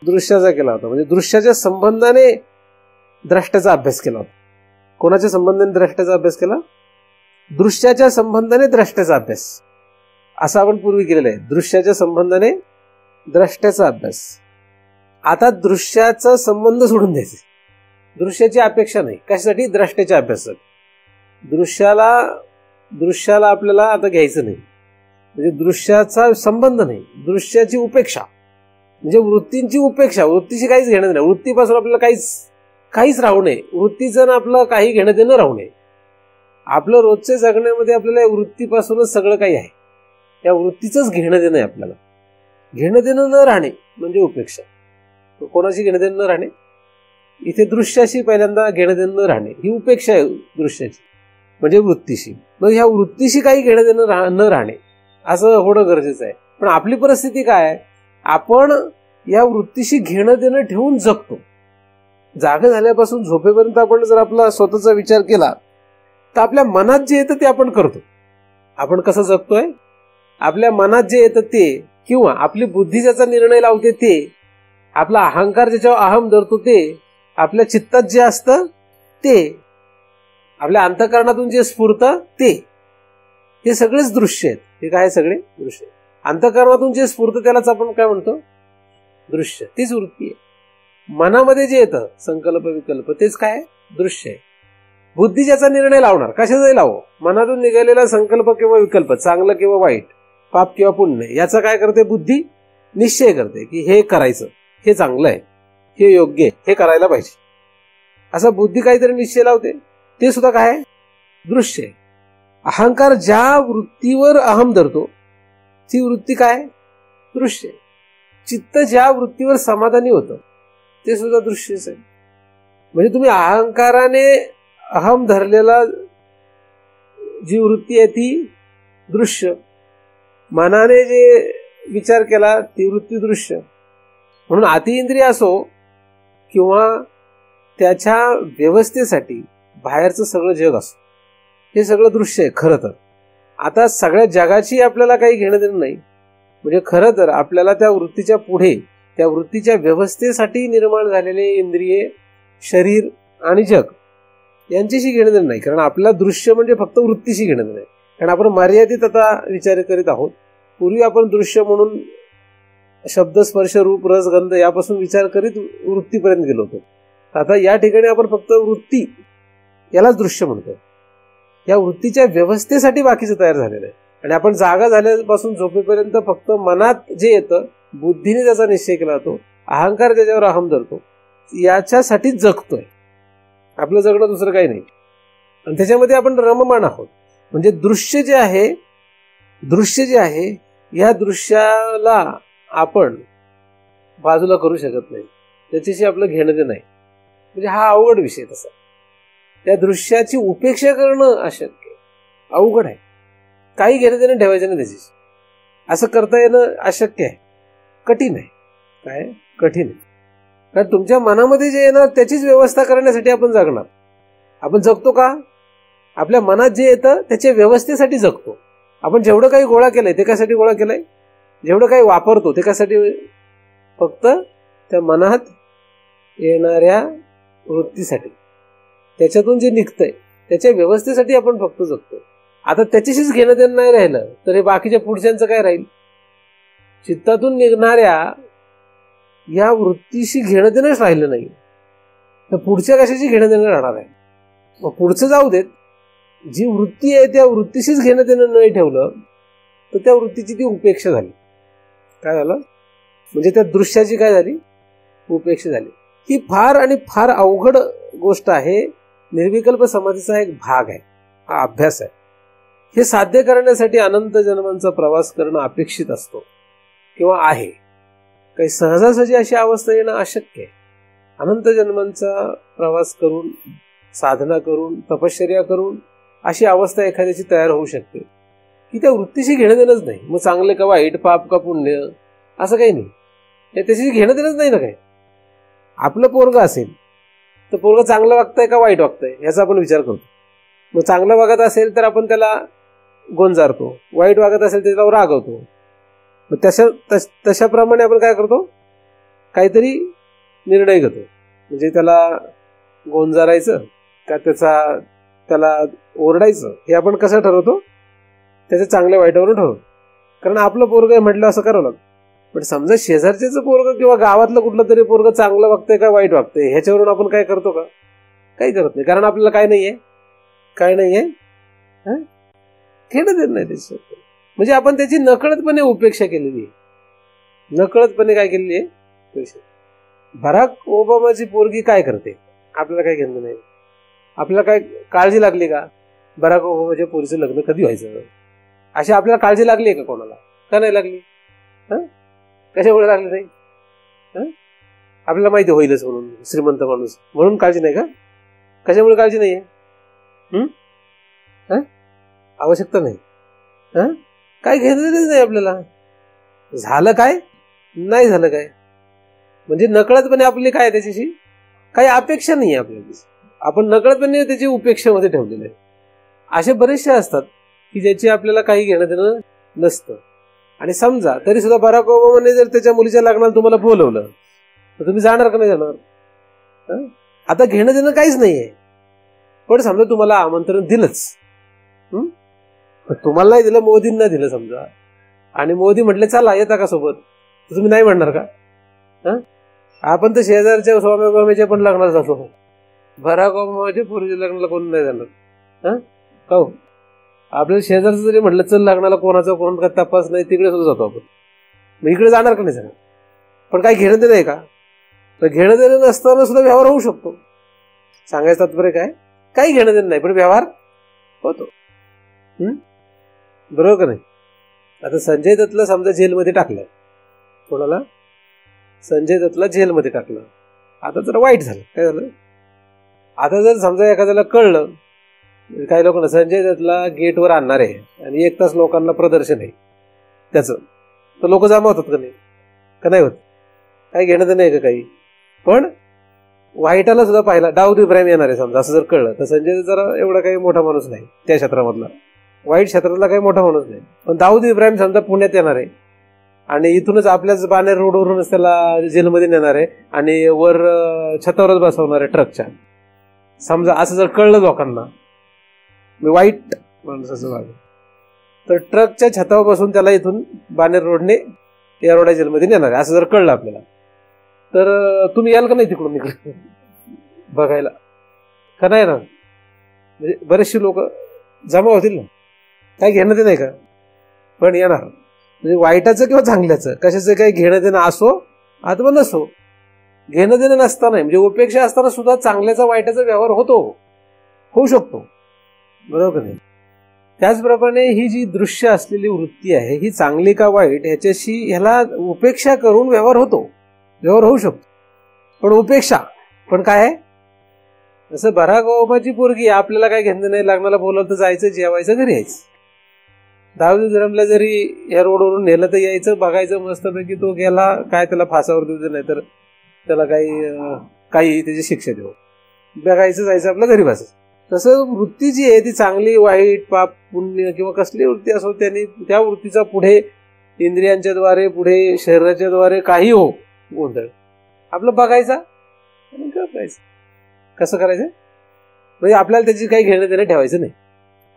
दृश्याचा केला होता. म्हणजे दृश्याच्या संबंधाने द्रष्ट्याचा अभ्यास केला होता. कोणाच्या संबंधाने द्रष्ट्याचा अभ्यास केला, दृश्याच्या संबंधाने द्रष्ट्याचा अभ्यास असा आपण पूर्वी केलेला आहे. दृश्याच्या संबंधाने द्रष्ट्याचा अभ्यास. आता दृश्याचा संबंध सोडून द्यायचे, दृश्याची अपेक्षा नाही. कशासाठी, द्रष्ट्याच्या अभ्यासासाठी. दृश्याला आपल्याला आता घ्यायचं नाही, म्हणजे दृश्याचा संबंध नाही, दृश्याची उपेक्षा म्हणजे वृत्तींची उपेक्षा. वृत्तीशी काहीच घेणं नाही, वृत्तीपासून आपल्याला काहीच राहू नये, वृत्तीचं आपलं काही घेणं देणं राहू नये. आपलं रोजच्या जगण्यामध्ये आपल्याला वृत्तीपासूनच सगळं काही आहे, या वृत्तीचंच घेणं देणं आहे आपल्याला. घेणं देणं न राहणे म्हणजे उपेक्षा. कोणाशी घेणं देणं न राहणे, इथे दृश्याशी पहिल्यांदा घेणं देणं न राहणे ही उपेक्षा आहे दृश्याची, म्हणजे वृत्तीशी. मग ह्या वृत्तीशी काही घेणं देणं न राहणे असं होणं गरजेचं आहे. पण आपली परिस्थिती काय आहे, आपण या वृत्तीशी घेणं देणं ठेवून जगतो. जागा झाल्यापासून झोपेपर्यंत आपण जर आपला स्वतःचा विचार केला तर आपल्या मनात जे येतं ते आपण करतो. आपण कसं जगतोय, आपल्या मनात जे येतं ते, किंवा आपली बुद्धी ज्याचा निर्णय लावते ते, आपला अहंकार ज्याच्यावर अहम धरतो ते, आपल्या चित्तात जे असतं ते, आपल्या अंतःकरणातून जे स्फुरतं ते, हे सगळेच दृश्य आहेत. हे काय सगळे दृश्य. अंतःकरणातून जे स्फुरतं त्यालाच आपण काय म्हणतो, दृश्य. तीच वृत्ती आहे. मनामध्ये जे येतं संकल्प विकल्प तेच काय, दृश्य आहे. बुद्धी ज्याचा निर्णय लावणार, कशाचाही लावो, मनातून निघालेला संकल्प किंवा विकल्प, चांगलं किंवा वाईट, पाप किंवा पुण्य, याचा काय करते बुद्धी, निश्चय करते की हे करायचं, हे चांगलं आहे, हे योग्य आहे, हे करायला पाहिजे. असा बुद्धी काहीतरी निश्चय लावते, ते सुद्धा काय, दृश्य आहे. अहंकार ज्या वृत्तीवर अहम धरतो ती वृत्ती काय, दृश्य. चित्त ज्या वृत्तीवर समाधानी होतं ते सुद्धा दृश्यच आहे. म्हणजे तुम्ही अहंकाराने अहम धरलेला जी वृत्ती आहे ती दृश्य, मनाने जे विचार केला ती वृत्ती दृश्य. म्हणून अतिइंद्रिय असो किंवा त्याच्या व्यवस्थेसाठी बाहेरचं सगळं जग असो, हे सगळं दृश्य आहे खरं तर. आता सगळ्या जगाची आपल्याला काही घेणं देणं नाही. म्हणजे खरं तर आपल्याला त्या वृत्तीच्या पुढे, त्या वृत्तीच्या व्यवस्थेसाठी निर्माण झालेले इंद्रिये, शरीर आणि जग यांच्याशी घेणं देणं नाही. कारण आपला दृश्य म्हणजे फक्त वृत्तीशी घेणं देणं नाही. कारण आपण मर्यादित आता विचार करीत आहोत. पूर्वी आपण दृश्य म्हणून शब्द, स्पर्श, रूप, रस, गंध यापासून विचार करीत वृत्तीपर्यंत गेलो होतो. आता या ठिकाणी आपण फक्त वृत्ती यालाच दृश्य म्हणतो. या वृत्तीच्या व्यवस्थेसाठी बाकीचं तयार झालेलं आहे. आणि आपण जागा झाल्यापासून झोपेपर्यंत फक्त मनात जे येतं, बुद्धीने त्याचा निश्चय केला जातो, अहंकार ज्याच्यावर अहम धरतो, याच्यासाठीच जगतोय. आपलं जगणं दुसरं काही नाही. आणि त्याच्यामध्ये आपण रममाण आहोत. म्हणजे दृश्य जे आहे या दृश्याला आपण बाजूला करू शकत नाही, त्याच्याशी आपलं घेणं ते नाही. म्हणजे हा अवघड विषय. तसा त्या दृश्याची उपेक्षा करणं अशक्य, अवघड आहे. काही घेणं देणं ठेवायचं नाही त्याच्याशी. असं करता येणं अशक्य आहे, कठीण आहे. काय कठीण आहे. कारण तुमच्या मनामध्ये जे येणार त्याचीच व्यवस्था करण्यासाठी आपण जगणार. आपण जगतो का, आपल्या मनात जे येतं त्याच्या व्यवस्थेसाठी जगतो. आपण जेवढं काही गोळा केलंय ते कशासाठी गोळा केलंय, जेवढं काही वापरतो ते कशासाठी, फक्त त्या मनात येणाऱ्या वृत्तीसाठी, त्याच्यातून जे निघतंय त्याच्या व्यवस्थेसाठी आपण फक्त जगतो. आता त्याच्याशीच घेणं देणं नाही राहिलं तर हे बाकीच्या पुढच्यांचं काय राहील? चित्तातून निघणाऱ्या या वृत्तीशी घेणं देणंच राहिलं नाही तर पुढच्या कशाशी घेणं देणं राहणार आहे? मग पुढचं जाऊ देत, जी वृत्ती आहे त्या वृत्तीशीच घेणं देणं नाही ठेवलं तर त्या वृत्तीची ती उपेक्षा झाली. काय झालं? म्हणजे त्या दृश्याची काय झाली? उपेक्षा झाली. ही फार आणि फार अवघड गोष्ट आहे. निर्विकल्प समाधीचा एक भाग आहे, हा अभ्यास आहे. हे साध्य करण्यासाठी अनंत जन्मांचा प्रवास करणं अपेक्षित असतो किंवा आहे. काही सहजासहजी अशी अवस्था येणं अशक्य आहे. अनंत जन्मांचा प्रवास करून, साधना करून, तपश्चर्या करून अशी अवस्था एखाद्याची तयार होऊ शकते की त्या वृत्तीशी घेणं देणंच नाही. मग चांगले का वाईट, पाप का पुण्य, असं काही नाही. त्याच्याशी घेणं देणंच नाही ना. काय आपलं पोरगं असेल तर पोरगं चांगलं वागतंय का वाईट वागतंय याचा आपण विचार करतो. मग चांगलं वागत असेल तर आपण त्याला गोंजारतो, वाईट वागत असेल तर त्याला रागवतो. मग तशाप्रमाणे आपण काय करतो? काहीतरी निर्णय घेतो. म्हणजे त्याला गोंजारायचं का त्याला ओरडायचं हे आपण कसं ठरवतो? त्याच्या चांगल्या वाईटावरून ठरवतो. कारण आपलं पोरगं म्हटलं असं करावं लागतं. पण समजा शेजारच्याच पोरगं किंवा गावातलं कुठलं तरी पोरगं चांगलं वागतंय का वाईट वागतंय ह्याच्यावरून आपण काय करतो का? काही करत नाही. कारण आपल्याला काय नाहीये घेणं देत नाही त्याच्यात. म्हणजे आपण त्याची नकळतपणे उपेक्षा केलेली आहे. नकळतपणे काय केलेली आहे? उपेक्षा. बराक ओबामाची पोरगी काय करते आपल्याला काय घेणं नाही. आपल्याला काय काळजी लागली का बराक ओबामाच्या पोरीचं लग्न कधी व्हायचं? अशी आपल्याला काळजी लागली का कोणाला? का नाही लागली? कशामुळे लागली नाही? आपल्याला माहिती होईलच म्हणून, श्रीमंत माणूस म्हणून काळजी नाही का? कशामुळे काळजी नाहीये? आवश्यकता नाही. काय घेतलेलंच नाही आपल्याला. झालं काय नाही झालं काय म्हणजे नकळतपणे आपली काय त्याच्याशी काही अपेक्षा नाही आहे आपल्याला. आपण नकळतपणे त्याची उपेक्षेमध्ये ठेवलेले आहे. असे बरेचसे असतात की ज्याची आपल्याला काही घेणं देणं नसतं. आणि समजा तरी सुद्धा बराक ओबामाने जर त्याच्या मुलीच्या लग्नाला तुम्हाला बोलवलं तर तुम्ही जाणार का नाही जाणार? आता घेणं देणं काहीच नाहीये. पण समजा तुम्हाला आमंत्रण दिलंच, तुम्हाला नाही दिलं, मोदींना दिलं समजा, आणि मोदी म्हटले चला येता का सोबत, तर तुम्ही नाही म्हणणार का? आपण तर शेजारच्या स्वामी ओबामाच्या पण लग्नाला जातो. बराक ओबामाच्या पूर्वीच्या लग्नाला कोण नाही जाणार? हो, आपल्याला शेजारचं जरी म्हटलं चल लग्नाला कोणाचा तपास नाही तिकडे सुद्धा जातो आपण. मग इकडे जाणार का नाही जाणार? पण काही घेणं देणं आहे का? तर घेणं देणं नसताना सुद्धा व्यवहार होऊ शकतो. सांगायचं तात्पर्य काय? काही घेणं देणं नाही पण व्यवहार होतो. बरोबर का नाही? आता संजय दत्तला समजा जेलमध्ये टाकलं. कोणाला? संजय दत्तला जेलमध्ये टाकलं. आता जरा वाईट झालं. काय झालं? आता जर समजा एखाद्याला कळलं, काही लोकांना संजय दत्तला गेटवर आणणार आहे आणि 1 तास लोकांना प्रदर्शन आहे त्याचं, तर लोक जमा होतात का नाही? का नाही होत? काही घेणं तर नाही का काही? पण वाईटाला सुद्धा पाहिला, दाऊद इब्राहिम येणार आहे समजा असं जर कळलं तर संजय दत्त जरा एवढा काही मोठा माणूस नाही त्या क्षेत्रामधला, वाईट क्षेत्रातला काही मोठा माणूस नाही. पण दाऊद इब्राहिम समजा पुण्यात येणार आहे आणि इथूनच आपल्याच बाणेर रोडवरूनच त्याला जेलमध्ये नेणार आहे आणि वर छतावरच बसवणार आहे ट्रकच्या, समजा असं जर कळलं लोकांना, वाईट माणसाचं वाग, तर ट्रकच्या छतावर बसून त्याला इथून बाणेर रोडने येरवडा जेलमध्ये नेणार आहे असं जर कळलं आपल्याला, तर तुम्ही याल का नाही तिकडून इकडे बघायला? का नाही ना? म्हणजे बरेचसे लोक जमा होतील ना. काही घेणं ते नाही का? पण येणार. म्हणजे वाईटाचं किंवा चांगल्याचं कशाचं काही घेणं देणं असो अथवा नसो, घेणं देणं नसताना म्हणजे उपेक्षा असताना सुद्धा चांगल्याचा वाईटाचा व्यवहार होऊ शकतो. बरोबर का नाही? त्याचप्रमाणे ही जी दृश्य असलेली वृत्ती आहे ही चांगली का वाईट ह्याला उपेक्षा करून व्यवहार होऊ शकतो. पण उपेक्षा पण काय आहे? जसं बराक ओबामाची पोरगी आपल्याला काय घेणं नाही, लग्नाला बोलवलं तर जायचं, जेवायचं, घरी यायचं. दाऊद इब्राहिमला जरी या रोडवरून नेलं तर यायचं, बघायचं मस्तपैकी, तो गेला काय त्याला फासावर देऊ नाही तर त्याला काही त्याची शिक्षा देऊ, बघायचं, जायचं, आपल्या घरी बसायचं. तसं वृत्ती जी आहे ती चांगली वाईट पाप पुण्य किंवा कसली वृत्ती असो, त्यांनी त्या वृत्तीचा पुढे इंद्रियांच्या द्वारे, पुढे शरीराच्या द्वारे काही हो गोंधळ आपलं बघायचा आणि करायचं. कसं करायचं? म्हणजे आपल्याला त्याची काही घेणं देणं ठेवायचं नाही.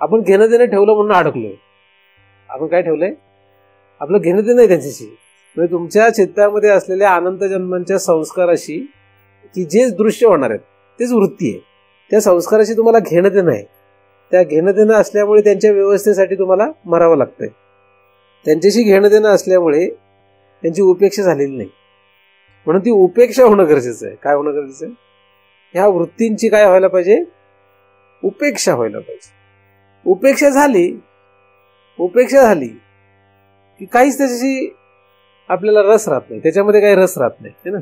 आपण घेणं देणं ठेवलं म्हणून अडकलोय. आपण काय ठेवलंय? आपलं घेणं देणं आहे त्यांच्याशी. म्हणजे तुमच्या चित्तामध्ये असलेल्या अनंत जन्मांच्या संस्काराशी की जे दृश्य होणार आहेत तेच वृत्ती आहे. त्या संस्काराशी तुम्हाला घेणं देणं आहे. त्या घेणं देणं असल्यामुळे त्यांच्या व्यवस्थेसाठी तुम्हाला मरावं लागतंय. त्यांच्याशी घेणं देणं असल्यामुळे त्यांची उपेक्षा झालेली नाही. म्हणून ती उपेक्षा होणं गरजेचं आहे. काय होणं गरजेचं आहे? ह्या वृत्तींची काय व्हायला पाहिजे? उपेक्षा व्हायला पाहिजे. उपेक्षा झाली की काहीच त्याच्याशी आपल्याला रस राहत नाही. त्याच्यामध्ये काही रस राहत नाही, है ना.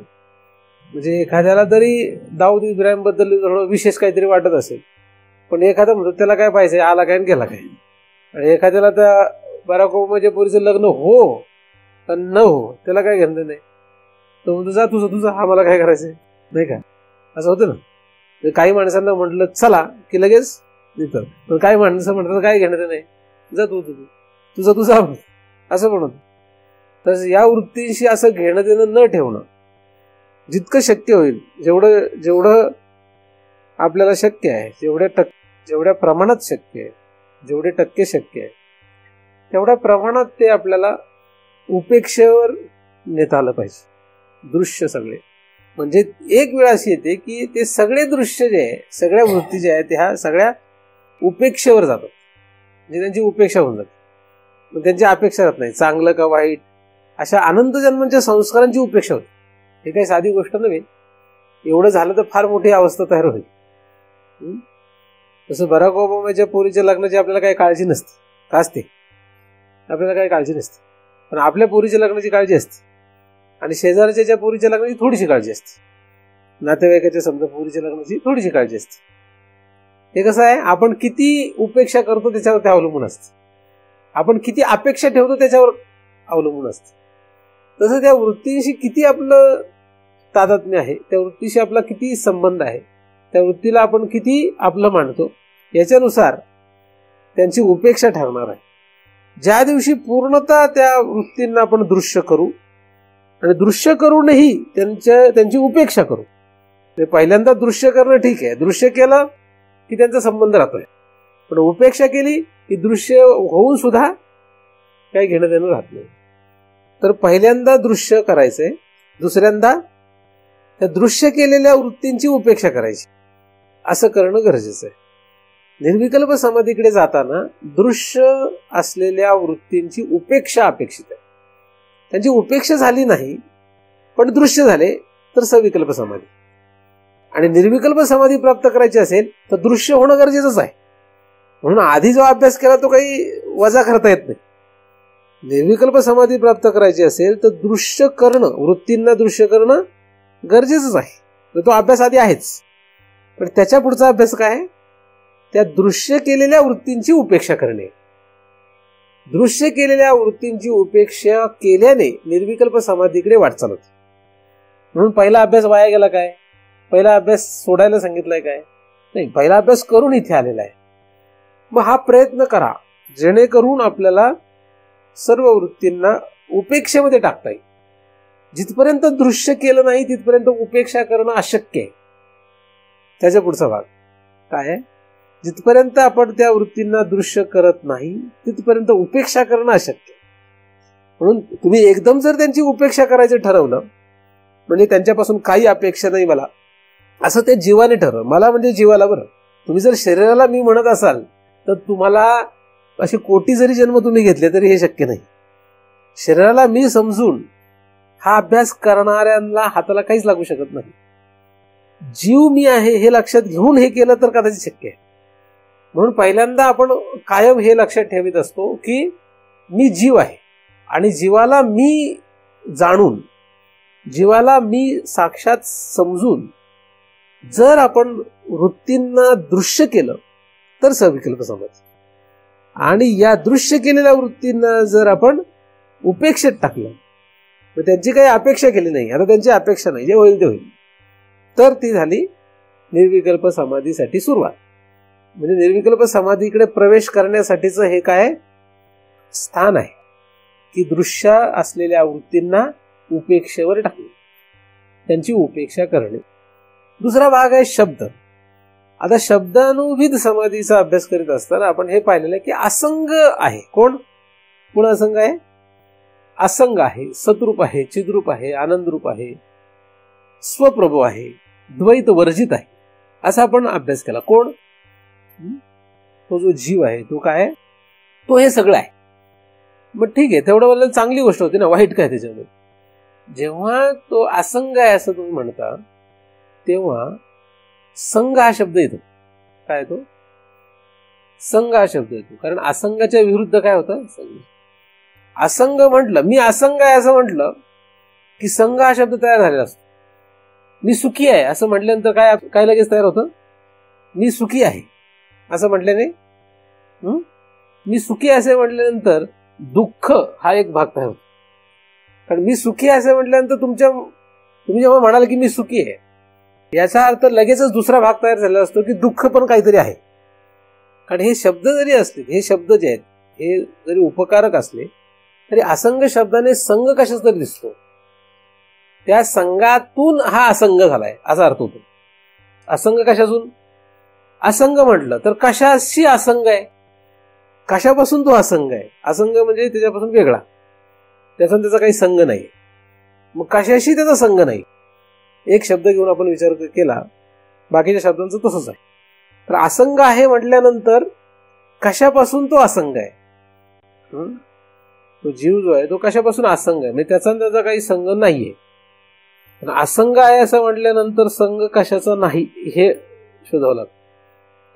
म्हणजे एखाद्याला तरी दाऊद इब्राहिम बद्दल थोडं विशेष काहीतरी वाटत असेल, पण एखादा म्हणतो त्याला काय पाहिजे, आला काय आणि गेला काय. आणि एखाद्याला त्या बराक ओबामाच्या पोरीचं लग्न हो तर न हो, त्याला काय घेणं नाही. तो म्हणतो जा तुझं आम्हाला काय करायचंय, नाही का. असं होतं ना. काही माणसांना म्हटलं चला की लगेच देतात, पण काही माणसं म्हणतात काय घेणं नाही, जा तुझं असं म्हणत. तर या वृत्तींशी असं घेणं देणं न ठेवणं जितकं शक्य होईल, जेवढं आपल्याला शक्य आहे, जेवढ्या प्रमाणात शक्य आहे, जेवढे टक्के शक्य आहे तेवढ्या प्रमाणात ते आपल्याला उपेक्षेवर नेता आलं पाहिजे. दृश्य सगळे म्हणजे एक वेळ अशी येते की ते सगळे दृश्य जे आहे, सगळ्या वृत्ती ज्या आहेत ह्या सगळ्या उपेक्षेवर जातात. म्हणजे त्यांची उपेक्षा होऊन जाते. त्यांची अपेक्षा राहत नाही. चांगलं का वाईट अशा अनंत जन्मांच्या संस्कारांची उपेक्षा होते. हे काही साधी गोष्ट नव्हे. एवढं झालं तर फार मोठी अवस्था तयार होईल. तसं बराक ओबामाच्या पोरीच्या लग्नाची आपल्याला काही काळजी नसते. का असते? आपल्याला काही काळजी नसते. पण आपल्या पोरीच्या लग्नाची काळजी असते. आणि शेजारच्या ज्या पोरीच्या लग्नाची थोडीशी काळजी असते. नातेवाईकाच्या समजा पोरीच्या लग्नाची थोडीशी काळजी असते. हे कसं आहे, आपण किती उपेक्षा करतो त्याच्यावर ते अवलंबून असतं. आपण किती अपेक्षा ठेवतो त्याच्यावर अवलंबून असतं. तसं त्या वृत्तींशी किती आपलं तादात्म्य आहे, त्या वृत्तीशी आपला किती संबंध आहे, त्या वृत्तीला आपण किती आपलं मानतो याच्यानुसार त्यांची उपेक्षा ठरणार आहे. ज्या दिवशी पूर्णतः त्या वृत्तींना आपण दृश्य करू आणि दृश्य करूनही त्यांची उपेक्षा करू. पहिल्यांदा दृश्य करणं ठीक आहे, दृश्य केलं की त्यांचा संबंध राहतोय. पण उपेक्षा केली की दृश्य होऊन सुद्धा काही घेणं देणं राहत नाही. तर पहिल्यांदा दृश्य करायचंय, दुसऱ्यांदा त्या दृश्य केलेल्या वृत्तींची उपेक्षा करायची. असं करणं गरजेचं आहे. निर्विकल्प समाधीकडे जाताना दृश्य असलेल्या वृत्तींची उपेक्षा अपेक्षित आहे. त्यांची उपेक्षा झाली नाही पण दृश्य झाले तर सविकल्प समाधी. आणि निर्विकल्प समाधी प्राप्त करायची असेल तर दृश्य होणं गरजेचंच आहे. म्हणून आधी जो अभ्यास केला तो काही वजा करता येत नाही. निर्विकल्प समाधी प्राप्त करायची असेल तर दृश्य करणं, वृत्तींना दृश्य करणं गरजेचंच आहे. तो अभ्यास आधी आहेच. पण त्याच्या पुढचा अभ्यास काय आहे? त्या दृश्य केलेल्या वृत्तींची उपेक्षा करणे. दृश्य केलेल्या वृत्तींची उपेक्षा केल्याने निर्विकल्प समाधीकडे वाटचाल होते. म्हणून पहिला अभ्यास वाया गेला काय? पहिला अभ्यास सोडायला सांगितलाय काय? नाही, पहिला अभ्यास करून इथे आलेला आहे. मग हा प्रयत्न करा जेणेकरून आपल्याला सर्व वृत्तींना उपेक्षेमध्ये टाकता येईल. जिथपर्यंत दृश्य केलं नाही तिथपर्यंत उपेक्षा करणं अशक्य आहे. त्याच्या पुढचा भाग काय आहे? जिथपर्यंत आपण त्या वृत्तींना दृश्य करत नाही तिथपर्यंत उपेक्षा करणं अशक्य. म्हणून तुम्ही एकदम जर त्यांची उपेक्षा करायचं ठरवलं, म्हणजे त्यांच्यापासून काही अपेक्षा नाही मला, असं ते जीवाने ठरव. मला म्हणजे जीवाला. बरं, तुम्ही जर शरीराला मी म्हणत असाल तर तुम्हाला असे कोटी जरी जन्म तुम्ही घेतले तरी हे शक्य नाही. शरीराला मी समजून हा अभ्यास करणाऱ्यांना हाताला काहीच लागू शकत नाही. जीव मी आहे हे लक्षात घेऊन हे केलं तर कदाचित शक्य आहे. म्हणून पहिल्यांदा आपण कायम हे लक्षात ठेवीत असतो की मी जीव आहे आणि जीवाला मी जाणून, जीवाला मी साक्षात समजून जर आपण वृत्तींना दृश्य केलं तर सविकल्प समाधी. आणि या दृश्य केलेल्या वृत्तींना जर आपण उपेक्षेत टाकलं, त्यांची काही अपेक्षा केली नाही, आता त्यांची अपेक्षा नाही, जे होईल ते होईल, तर ती झाली निर्विकल्प समाधीसाठी सुरुवात. म्हणजे निर्विकल्प समाधीकडे प्रवेश करण्यासाठीचं हे काय स्थान आहे की दृश्य असलेल्या वृत्तींना उपेक्षेवर टाकणे, त्यांची उपेक्षा करणे. दुसरा भाग आहे शब्द. आता शब्दानुविध समाधीचा अभ्यास करीत असताना आपण हे पाहिलेलं आहे की असंग आहे. कोण कोण असंग आहे? असंग आहे, सद्रूप आहे, चिद्रूप आहे, आनंदरूप आहे, स्वप्रभू आहे, द्वैत वर्जित आहे, असा आपण अभ्यास केला. कोण? तो जो जीव आहे तो काय आहे? तो हे सगळं आहे. मग ठीक आहे, तेवढं बोलायला चांगली गोष्ट होती ना, वाईट काय त्याच्यामध्ये? जेव्हा तो असंग आहे असं तुम्ही म्हणता तेव्हा संग हा शब्द येतो. काय येतो? संग हा शब्द येतो. कारण असंगाच्या विरुद्ध काय होतं? संग. असंग म्हटलं, मी असंग आहे असं म्हटलं की संग हा शब्द तयार झालेला असतो. मी सुखी आहे असं म्हटल्यानंतर काय काय लगेच तयार होतं? मी सुखी आहे असं म्हटल्याने मी सुखी असे म्हटल्यानंतर दुःख हा एक भाग तयार होतो. कारण मी सुखी असे म्हटल्यानंतर तुम्ही जेव्हा म्हणाल की मी सुखी आहे याचा अर्थ लगेचच दुसरा भाग तयार झालेला असतो की दुःख पण काहीतरी आहे. कारण हे शब्द जरी असले, हे शब्द जे आहेत हे जरी उपकारक असले तरी असंग शब्दाने संग कशाच तरी दिसतो. त्या संगातून हा असंग झालाय असा अर्थ होतो. असंग कशातून? असंग म्हटलं तर कशाशी असंग आहे? कशापासून तो असंग आहे? असंग म्हणजे त्याच्यापासून वेगळा, त्याचा काही संग नाही. मग कशाशी त्याचा संग नाही? एक शब्द घेऊन आपण विचार केला, बाकीच्या शब्दांचं तसंच आहे. तर असंग आहे म्हटल्यानंतर कशापासून तो असंग आहे? तो जीव जो आहे तो कशापासून असंग आहे? म्हणजे त्याचा काही संग नाहीये. असंग आहे असं म्हटल्यानंतर संग कशाचा नाही हे शोधावं लागतं.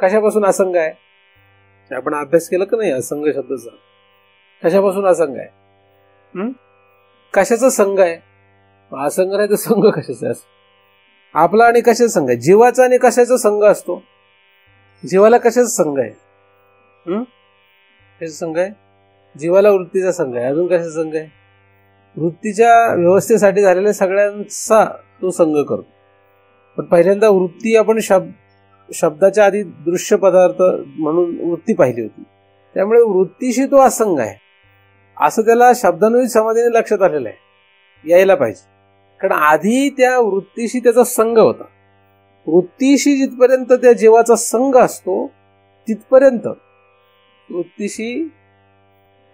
कशापासून असंग आहे? आपण अभ्यास केला का नाही असंग शब्दाचा? कशापासून असंग आहे? कशाचा संग आहे? असंग नाही तर संग कशाचा असतो? आपला आणि कशाचा संघ आहे? जीवाचा आणि कशाचा संघ असतो? जीवाला कशाचा संघ आहे? कशाचा संघ आहे? जीवाला वृत्तीचा संघ आहे. अजून कशाचा संघ आहे? वृत्तीच्या व्यवस्थेसाठी झालेल्या सगळ्यांचा तो संघ करतो. पण पहिल्यांदा वृत्ती आपण शब्दाच्या आधी दृश्य पदार्थ म्हणून वृत्ती पाहिली होती. त्यामुळे वृत्तीशी तो असंग आहे असं त्याला शब्दानुसार समाधीने लक्षात आलेलं आहे, यायला पाहिजे. कारण आधी त्या वृत्तीशी त्याचा संघ होता. वृत्तीशी जिथपर्यंत त्या जीवाचा संघ असतो तिथपर्यंत, वृत्तीशी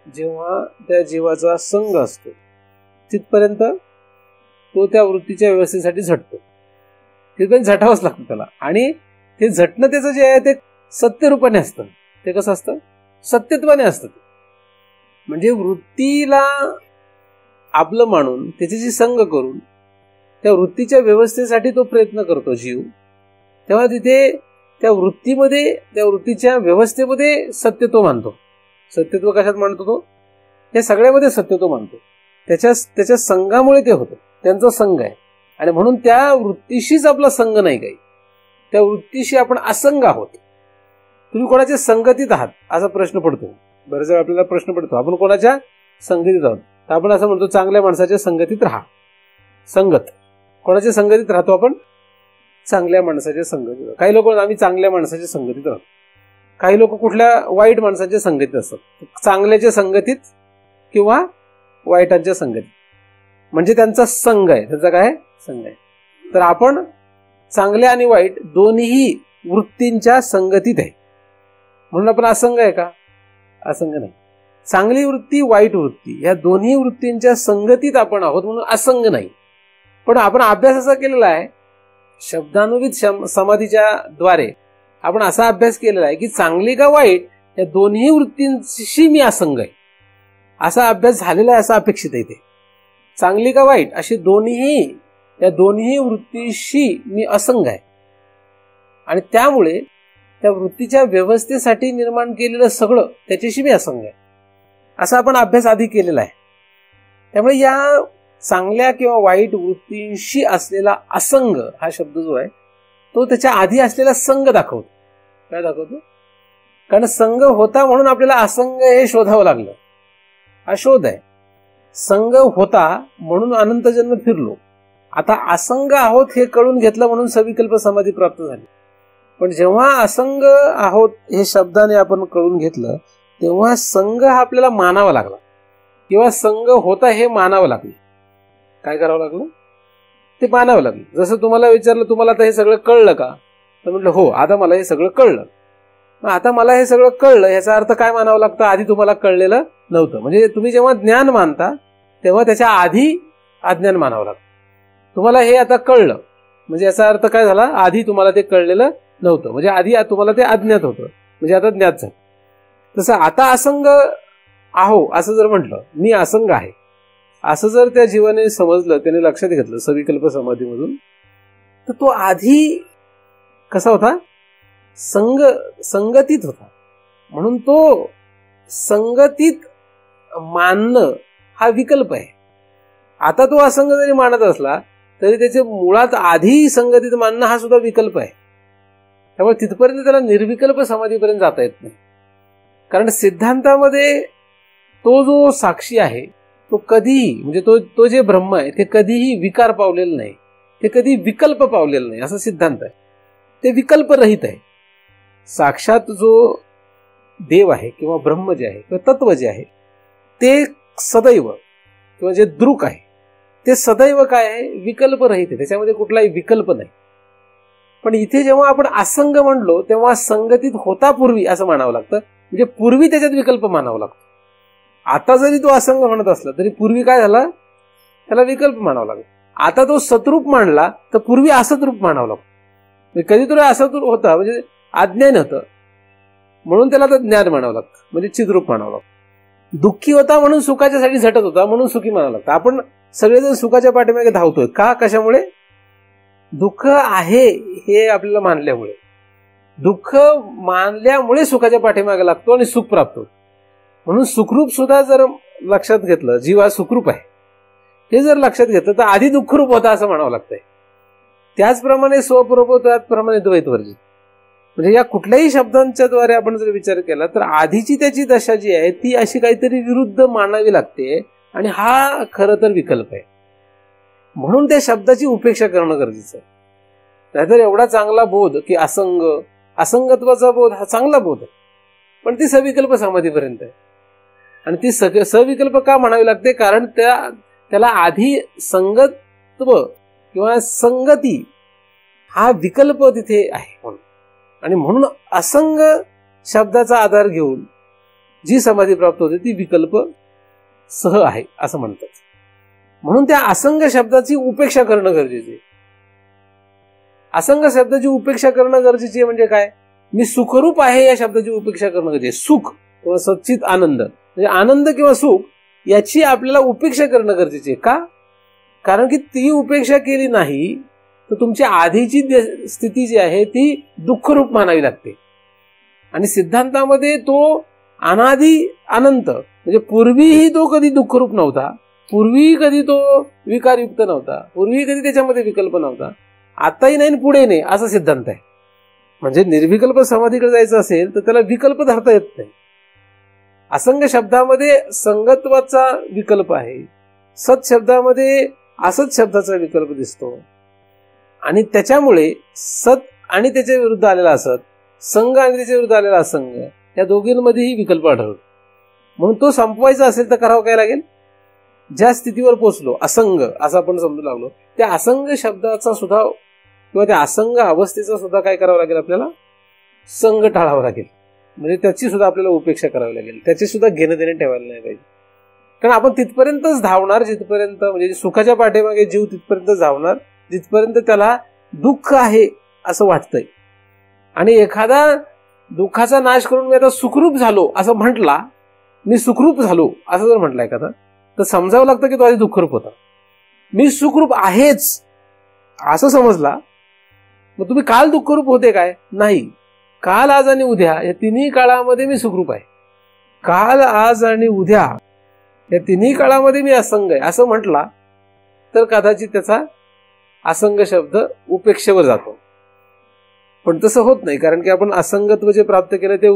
जेव्हा त्या जीवाचा संघ असतो तिथपर्यंत तो त्या वृत्तीच्या व्यवस्थेसाठी झटतो. तिथपर्यंत झटावंच लागतं त्याला. आणि ते झटणं त्याचं जे आहे ते सत्यरूपाने असतं. ते कसं असतं? सत्यत्वाने असतं. म्हणजे वृत्तीला आपलं मानून त्याच्याशी संग करून त्या वृत्तीच्या व्यवस्थेसाठी तो प्रयत्न करतो जीव. तेव्हा तिथे त्या वृत्तीमध्ये, त्या वृत्तीच्या व्यवस्थेमध्ये सत्यत्व मानतो. सत्यत्व कशात मानतो तो? या सगळ्यामध्ये सत्यत्व मानतो. त्याच्या संघामुळे ते होतं, त्यांचा संघ आहे. आणि म्हणून त्या वृत्तीशीच आपला संघ नाही काही, त्या वृत्तीशी आपण असंग आहोत. तुम्ही कोणाच्या संगतीत आहात असा प्रश्न पडतो. बरेच वेळा आपल्याला प्रश्न पडतो आपण कोणाच्या संगतीत आहोत. तर आपण असं म्हणतो चांगल्या माणसाच्या संगतीत राहा. संगत कोणाच्या संगतीत राहतो आपण? चांगल्या माणसाच्या संगतीत. काही लोक आम्ही चांगल्या माणसाच्या संगतीत राहतो. काही लोक कुठल्या वाईट माणसाच्या संगतीत असतात. चांगल्याच्या संगतीत किंवा वाईटांच्या संगतीत, म्हणजे त्यांचा संघ आहे. त्यांचा काय संघ आहे? तर आपण चांगल्या आणि वाईट दोन्ही वृत्तींच्या संगतीत आहे. म्हणून आपण असंग आहे का? असंग नाही. चांगली वृत्ती, वाईट वृत्ती या दोन्ही वृत्तींच्या संगतीत आपण आहोत म्हणून असंग नाही. पण आपण अभ्यास असा केलेला आहे, शब्दानुविध समाधीच्या द्वारे आपण असा अभ्यास केलेला आहे की चांगली का वाईट या दोन्ही वृत्तींशी मी असंग आहे असा अभ्यास झालेला आहे, असा अपेक्षित आहे. ते चांगली का वाईट अशी या दोन्ही वृत्तीशी मी असंग आहे. आणि त्यामुळे त्या वृत्तीच्या व्यवस्थेसाठी निर्माण केलेलं सगळं त्याच्याशी मी असंग आहे असा आपण अभ्यास आधी केलेला आहे. त्यामुळे या चांगल्या किंवा वाईट वृत्तींशी असलेला असंग हा शब्द जो आहे तो त्याच्या आधी असलेला संग दाखवतो. काय दाखवतो? कारण संग होता म्हणून आपल्याला असंग हे शोधावं लागलं. हा शोध आहे. संग होता म्हणून अनंत जन्म फिरलो. आता असंग आहोत हे कळून घेतलं म्हणून सविकल्प समाधी प्राप्त झाली. पण जेव्हा असंग आहोत हे शब्दाने आपण कळून घेतलं तेव्हा संग हा आपल्याला मानावा लागला किंवा संग होता हे मानावं लागलं. काय करावं लागलं? ते मानावं लागलं. जसं तुम्हाला विचारलं तुम्हाला आता हे सगळं कळलं का? तर म्हटलं हो, आता मला हे सगळं कळलं. मग आता मला हे सगळं कळलं ह्याचा अर्थ काय मानावं लागतं? आधी तुम्हाला कळलेलं नव्हतं. म्हणजे तुम्ही जेव्हा ज्ञान मानता तेव्हा त्याच्या आधी अज्ञान मानावं लागतं. तुम्हाला हे आता कळलं म्हणजे याचा अर्थ काय झाला? आधी तुम्हाला ते कळलेलं नव्हतं, म्हणजे आधी तुम्हाला ते अज्ञात होतं, म्हणजे आता ज्ञात झालं. तसं आता असंग आहो असं जर म्हटलं, मी असंग आहे असं जर त्या जीवाने समजलं, त्याने लक्षात घेतलं सविकल्प समाधीमधून, तर तो आधी कसा होता? संगतीत होता. म्हणून तो संगतीत मानणं हा विकल्प आहे. आता तो असंग जरी मानत असला तरी त्याचे मुळात आधी संगतीत मानणं हा सुद्धा विकल्प आहे. त्यामुळे तिथपर्यंत त्याला निर्विकल्प समाधीपर्यंत जाता येत नाही. कारण सिद्धांतामध्ये तो जो साक्षी आहे तो कधीही, म्हणजे तो जे ब्रह्म आहे ते कधीही विकार पावलेलं नाही, ते कधी विकल्प पावलेलं नाही असं सिद्धांत आहे. ते विकल्प रहित आहे. साक्षात जो देव आहे किंवा ब्रह्म जे आहे किंवा तत्व जे आहे ते सदैव, किंवा जे दृक आहे ते सदैव काय आहे? विकल्प रहित आहे. त्याच्यामध्ये कुठलाही विकल्प नाही. पण इथे जेव्हा आपण असंग म्हणलो तेव्हा संगतीत होता पूर्वी असं म्हणावं लागतं. म्हणजे पूर्वी त्याच्यात विकल्प मानावं लागतो. आता जरी तो असंग म्हणत असला तरी पूर्वी काय झाला? त्याला विकल्प मानावं लागतो. आता तो सतरूप मांडला तर पूर्वी असतरूप मानावं लागतो. कधीतरी असतरूप होता म्हणजे अज्ञान होतं, म्हणून त्याला तर ज्ञान मानावं लागतं, म्हणजे चिद्रूप मानावं लागतं. दुःखी होता म्हणून सुखाच्यासाठी झटत होता म्हणून सुखी मानावं लागतं. आपण सगळेजण सुखाच्या पाठीमागे धावतोय का? कशामुळे? दुःख आहे हे आपल्याला मानल्यामुळे. दुःख मानल्यामुळे सुखाच्या पाठीमागे लागतो आणि सुख प्राप्त होतं. म्हणून सुखरूप सुद्धा जर लक्षात घेतलं, जीव हा सुखरूप आहे हे जर लक्षात घेतलं तर आधी दुःखरूप होता असं म्हणावं लागतंय. त्याचप्रमाणे स्वप्रभो, त्याचप्रमाणे द्वैत वर्जित. म्हणजे या कुठल्याही शब्दांच्या द्वारे आपण जर विचार केला तर आधीची त्याची दशा जी आहे ती अशी काहीतरी विरुद्ध मानावी लागते, आणि हा खरं तर विकल्प आहे. म्हणून त्या शब्दाची उपेक्षा करणं गरजेचं आहे. नाहीतर एवढा चांगला बोध की असंगत्वाचा बोध हा चांगला बोध आहे, पण ती सविकल्प समाधीपर्यंत आहे. आणि ती सविकल्प का म्हणावी लागते? कारण त्याला आधी संगत्व किंवा संगती हा विकल्प तिथे आहे म्हणून. आणि म्हणून असंग शब्दाचा आधार घेऊन जी समाधी प्राप्त होते ती विकल्प सह आहे असं म्हणतात. म्हणून त्या असंग शब्दाची उपेक्षा करणं गरजेचे. असंग शब्दाची उपेक्षा करणं गरजेची म्हणजे काय? मी सुखरूप आहे या शब्दाची उपेक्षा करणं गरजेचे. सुख किंवा सच्चित आनंद, म्हणजे आनंद किंवा सुख याची आपल्याला उपेक्षा करणं गरजेचे. का? कारण की ती उपेक्षा केली नाही तर तुमची आधीची स्थिती जी आहे ती दुःखरूप मानावी लागते. आणि सिद्धांतामध्ये तो अनादी अनंत, म्हणजे पूर्वीही तो कधी दुःखरूप नव्हता, पूर्वी कधी तो विकारयुक्त नव्हता, पूर्वी कधी त्याच्यामध्ये विकल्प नव्हता, आताही नाही पुढे नाही असा सिद्धांत आहे. म्हणजे निर्विकल्प समाधीकडे जायचं असेल तर त्याला विकल्प धरता येत नाही. असंग शब्दामध्ये संगत्वाचा विकल्प आहे, सत शब्दामध्ये असत शब्दाचा विकल्प दिसतो, आणि त्याच्यामुळे सत आणि त्याच्या विरुद्ध आलेला असत, संग आणि त्याच्या विरुद्ध आलेला असंग, या दोघींमध्येही विकल्प आढळतो. म्हणून तो संपवायचा असेल तर करावं काय लागेल? ज्या स्थितीवर पोहोचलो असंग असं आपण समजू लागलो, त्या असंग शब्दाचा सुद्धा किंवा त्या असंग अवस्थेचा सुद्धा काय करावं लागेल? आपल्याला संग टाळावं लागेल. म्हणजे त्याची सुद्धा आपल्याला उपेक्षा करावी लागेल, त्याची सुद्धा घेणं देणं ठेवायला नाही पाहिजे. कारण आपण तिथपर्यंतच धावणार जिथपर्यंत, म्हणजे सुखाच्या पाठीमागे जीव तिथपर्यंत धावणार जिथपर्यंत त्याला दुःख आहे असं वाटतंय. आणि एखादा दुःखाचा नाश करून मी आता सुखरूप झालो असं म्हटला, मी सुखरूप झालो असं जर म्हटलं एखादा, तर समजावं लागतं की तो आधी दुःखरूप होता. मी सुखरूप आहेच असं समजला, मग तुम्ही काल दुःखरूप होते काय? नाही. काल, आज आणि उद्या या तिन्ही काळामध्ये मी सुखरूप आहे. काल, आज आणि उद्या या तिन्ही काळामध्ये मी असंग आहे असं म्हटला तर कदाचित त्याचा असंग शब्द उपेक्षेवर जातो. पण तसं होत नाही, कारण की आपण असंगत्व जे प्राप्त केलं ते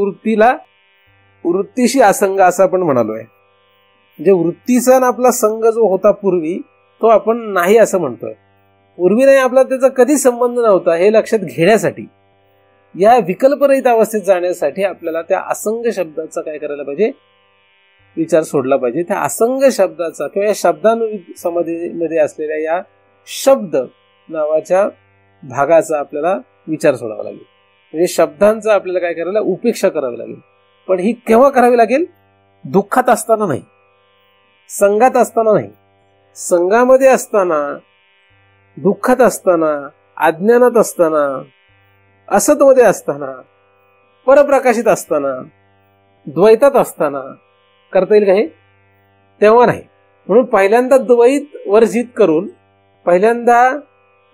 वृत्तीशी असंग असं आपण म्हणालोय. म्हणजे वृत्तीचा ना आपला संघ जो होता पूर्वी तो आपण नाही असं म्हणतोय. पूर्वी नाही, आपला त्याचा कधी संबंध नव्हता हे लक्षात घेण्यासाठी, या विकल्परहित अवस्थेत जाण्यासाठी आपल्याला त्या असंग शब्दाचा काय करायला पाहिजे? विचार सोडला पाहिजे. त्या असंग शब्दाचा किंवा या शब्दांमध्ये असलेल्या या शब्द नावाच्या भागाचा आपल्याला विचार सोडावा लागेल. म्हणजे शब्दांचा आपल्याला काय करायला, उपेक्षा करावी लागेल. पण ही केव्हा करावी लागेल? दुःखात असताना नाही, संघात असताना नाही. संघामध्ये असताना, दुःखात असताना, अज्ञानात असताना, असतमध्ये असताना, परप्रकाशित असताना, द्वैतात असताना करता येईल का हे? तेव्हा नाही. म्हणून पहिल्यांदा द्वैत वर्जित करून, पहिल्यांदा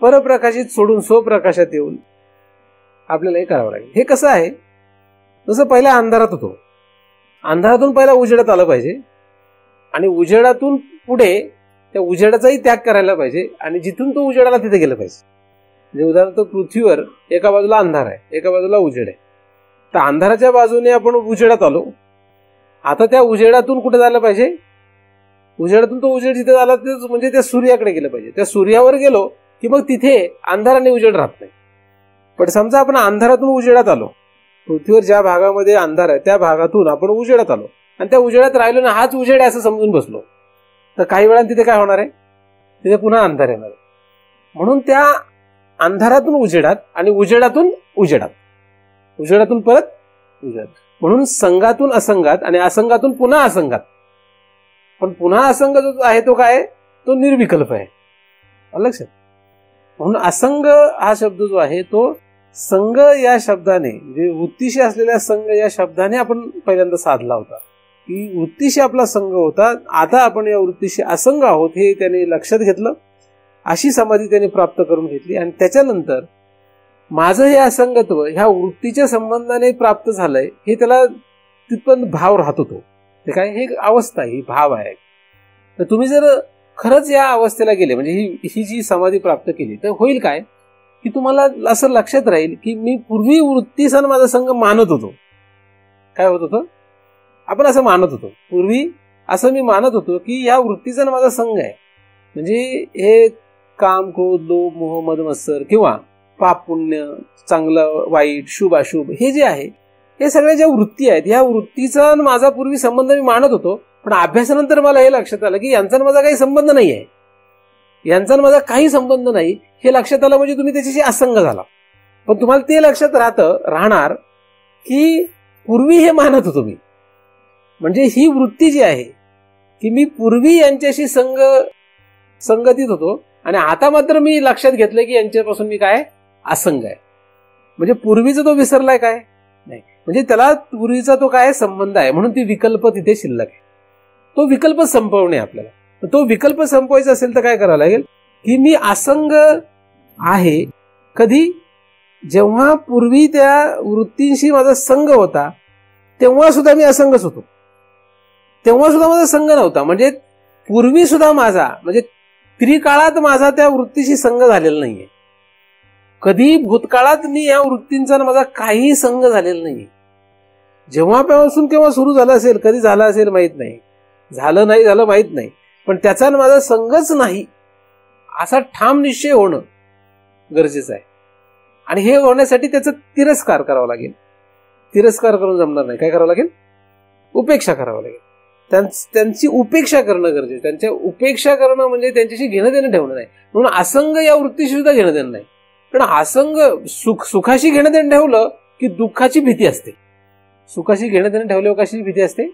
परप्रकाशित सोडून स्वप्रकाशात येऊन आपल्याला हे करावं लागेल. हे कसं आहे? जसं पहिला अंधारात होतो, अंधारातून पहिला उजेडात आलं पाहिजे आणि उजेडातून पुढे त्या उजेडाचाही त्याग करायला पाहिजे आणि जिथून तो उजेडाला तिथे गेलं पाहिजे. म्हणजे उदाहरणार्थ पृथ्वीवर एका बाजूला अंधार आहे, एका बाजूला उजेड आहे. तर अंधाराच्या बाजूने आपण उजेडात आलो. आता त्या उजेडातून कुठे झालं पाहिजे? उजेडातून तो उजेड जिथे झाला ते म्हणजे त्या सूर्याकडे गेलं पाहिजे. त्या सूर्यावर गेलो की मग तिथे अंधाराने उजेड राहत नाही. पण समजा आपण अंधारातून उजेडात आलो, पृथ्वीवर ज्या भागामध्ये अंधार आहे त्या भागातून आपण उजेडात आलो आणि त्या उजेडात राहिलो ना, हाच उजेड आहे असं समजून बसलो, तर काही वेळा तिथे काय होणार आहे? तिथे पुन्हा अंधार येणार आहे. म्हणून त्या अंधारातून उजेडात आणि उजेडातून उजेडात, उजेडातून परत उजेडात. म्हणून संघातून असंगात आणि असंगातून पुन्हा असंगात. पण पुन्हा असंग जो आहे तो काय? तो निर्विकल्प आहे. लक्षात. म्हणून असंग हा शब्द जो आहे तो संघ या शब्दाने, म्हणजे वृत्तीशी असलेल्या संघ या शब्दाने आपण पहिल्यांदा साधला होता की वृत्तीशी आपला संघ होता. आता आपण या वृत्तीशी असंग आहोत हे त्याने लक्षात घेतलं. अशी समाधी त्याने प्राप्त करून घेतली आणि त्याच्यानंतर माझं हे असंगत्व ह्या वृत्तीच्या संबंधाने प्राप्त झालंय हे त्याला तिथपर्यंत भाव राहत होतो. ते काय? हे अवस्था, ही भाव आहे. तर तुम्ही जर खरंच या अवस्थेला गेले, म्हणजे ही जी समाधी प्राप्त केली, तर होईल काय की तुम्हाला असं लक्षात राहील की मी पूर्वी वृत्तीसन माझा संघ मानत होतो. काय होत होतं? आपण असं मानत होतो पूर्वी, असं मी मानत होतो की या वृत्तीचा माझा संघ आहे. म्हणजे हे काम, क्रोध, लोभ, मोह, मद, मत्सर किंवा पाप, पुण्य, चांगलं, वाईट, शुभ, अशुभ हे जे आहे, हे सगळ्या ज्या वृत्ती आहेत, या वृत्तीचा माझा पूर्वी संबंध मी मानत होतो. पण अभ्यासानंतर मला हे लक्षात आलं की यांचा माझा काही संबंध नाही आहे, यांचा माझा काही संबंध नाही हे लक्षात आलं. म्हणजे तुम्ही त्याच्याशी असंग झाला. पण तुम्हाला ते लक्षात राहणार की पूर्वी हे मानत होतो मी. म्हणजे ही वृत्ती जी आहे की मी पूर्वी यांच्याशी संगतीत होतो आणि आता मात्र मी लक्षात घेतलंय की यांच्यापासून मी काय? असंग आहे. म्हणजे पूर्वीचा तो विसरलाय काय? नाही. म्हणजे त्याला पूर्वीचा तो काय संबंध आहे, म्हणून ती विकल्प तिथे शिल्लक आहे. तो विकल्प संपवणे आपल्याला. तो विकल्प संपवायचा असेल तर काय करावं लागेल की मी असंग आहे. कधी? जेव्हा पूर्वी त्या वृत्तींशी माझा संघ होता तेव्हा सुद्धा मी असंगच होतो, तेव्हा सुद्धा माझा संघ नव्हता. म्हणजे पूर्वी सुद्धा माझा, म्हणजे त्रिकाळात माझा त्या वृत्तीशी संघ झालेला नाहीये. कधी भूतकाळात मी या वृत्तींचा माझा काही संघ झालेला नाहीये. जेव्हापासून केव्हा सुरू झालं असेल, कधी झालं असेल माहित नाही, झालं नाही झालं माहित नाही, पण त्याचा माझा संघच नाही असा ठाम निश्चय होणं गरजेचं आहे. आणि हे होण्यासाठी त्याचा तिरस्कार करावा लागेल. तिरस्कार करून जमणार नाही. काय करावं लागेल? उपेक्षा करावं लागेल. त्यांची उपेक्षा करणं गरजेचं. त्यांच्या उपेक्षा करणं म्हणजे त्यांच्याशी घेणं देणं ठेवणं नाही. म्हणून असंग या वृत्तीशी सुद्धा घेणं देणं नाही. कारण असंग सुखाशी घेणं देणं ठेवलं की दुःखाची भीती असते. सुखाशी घेणं देणं ठेवल्यावर कशाची भीती असते?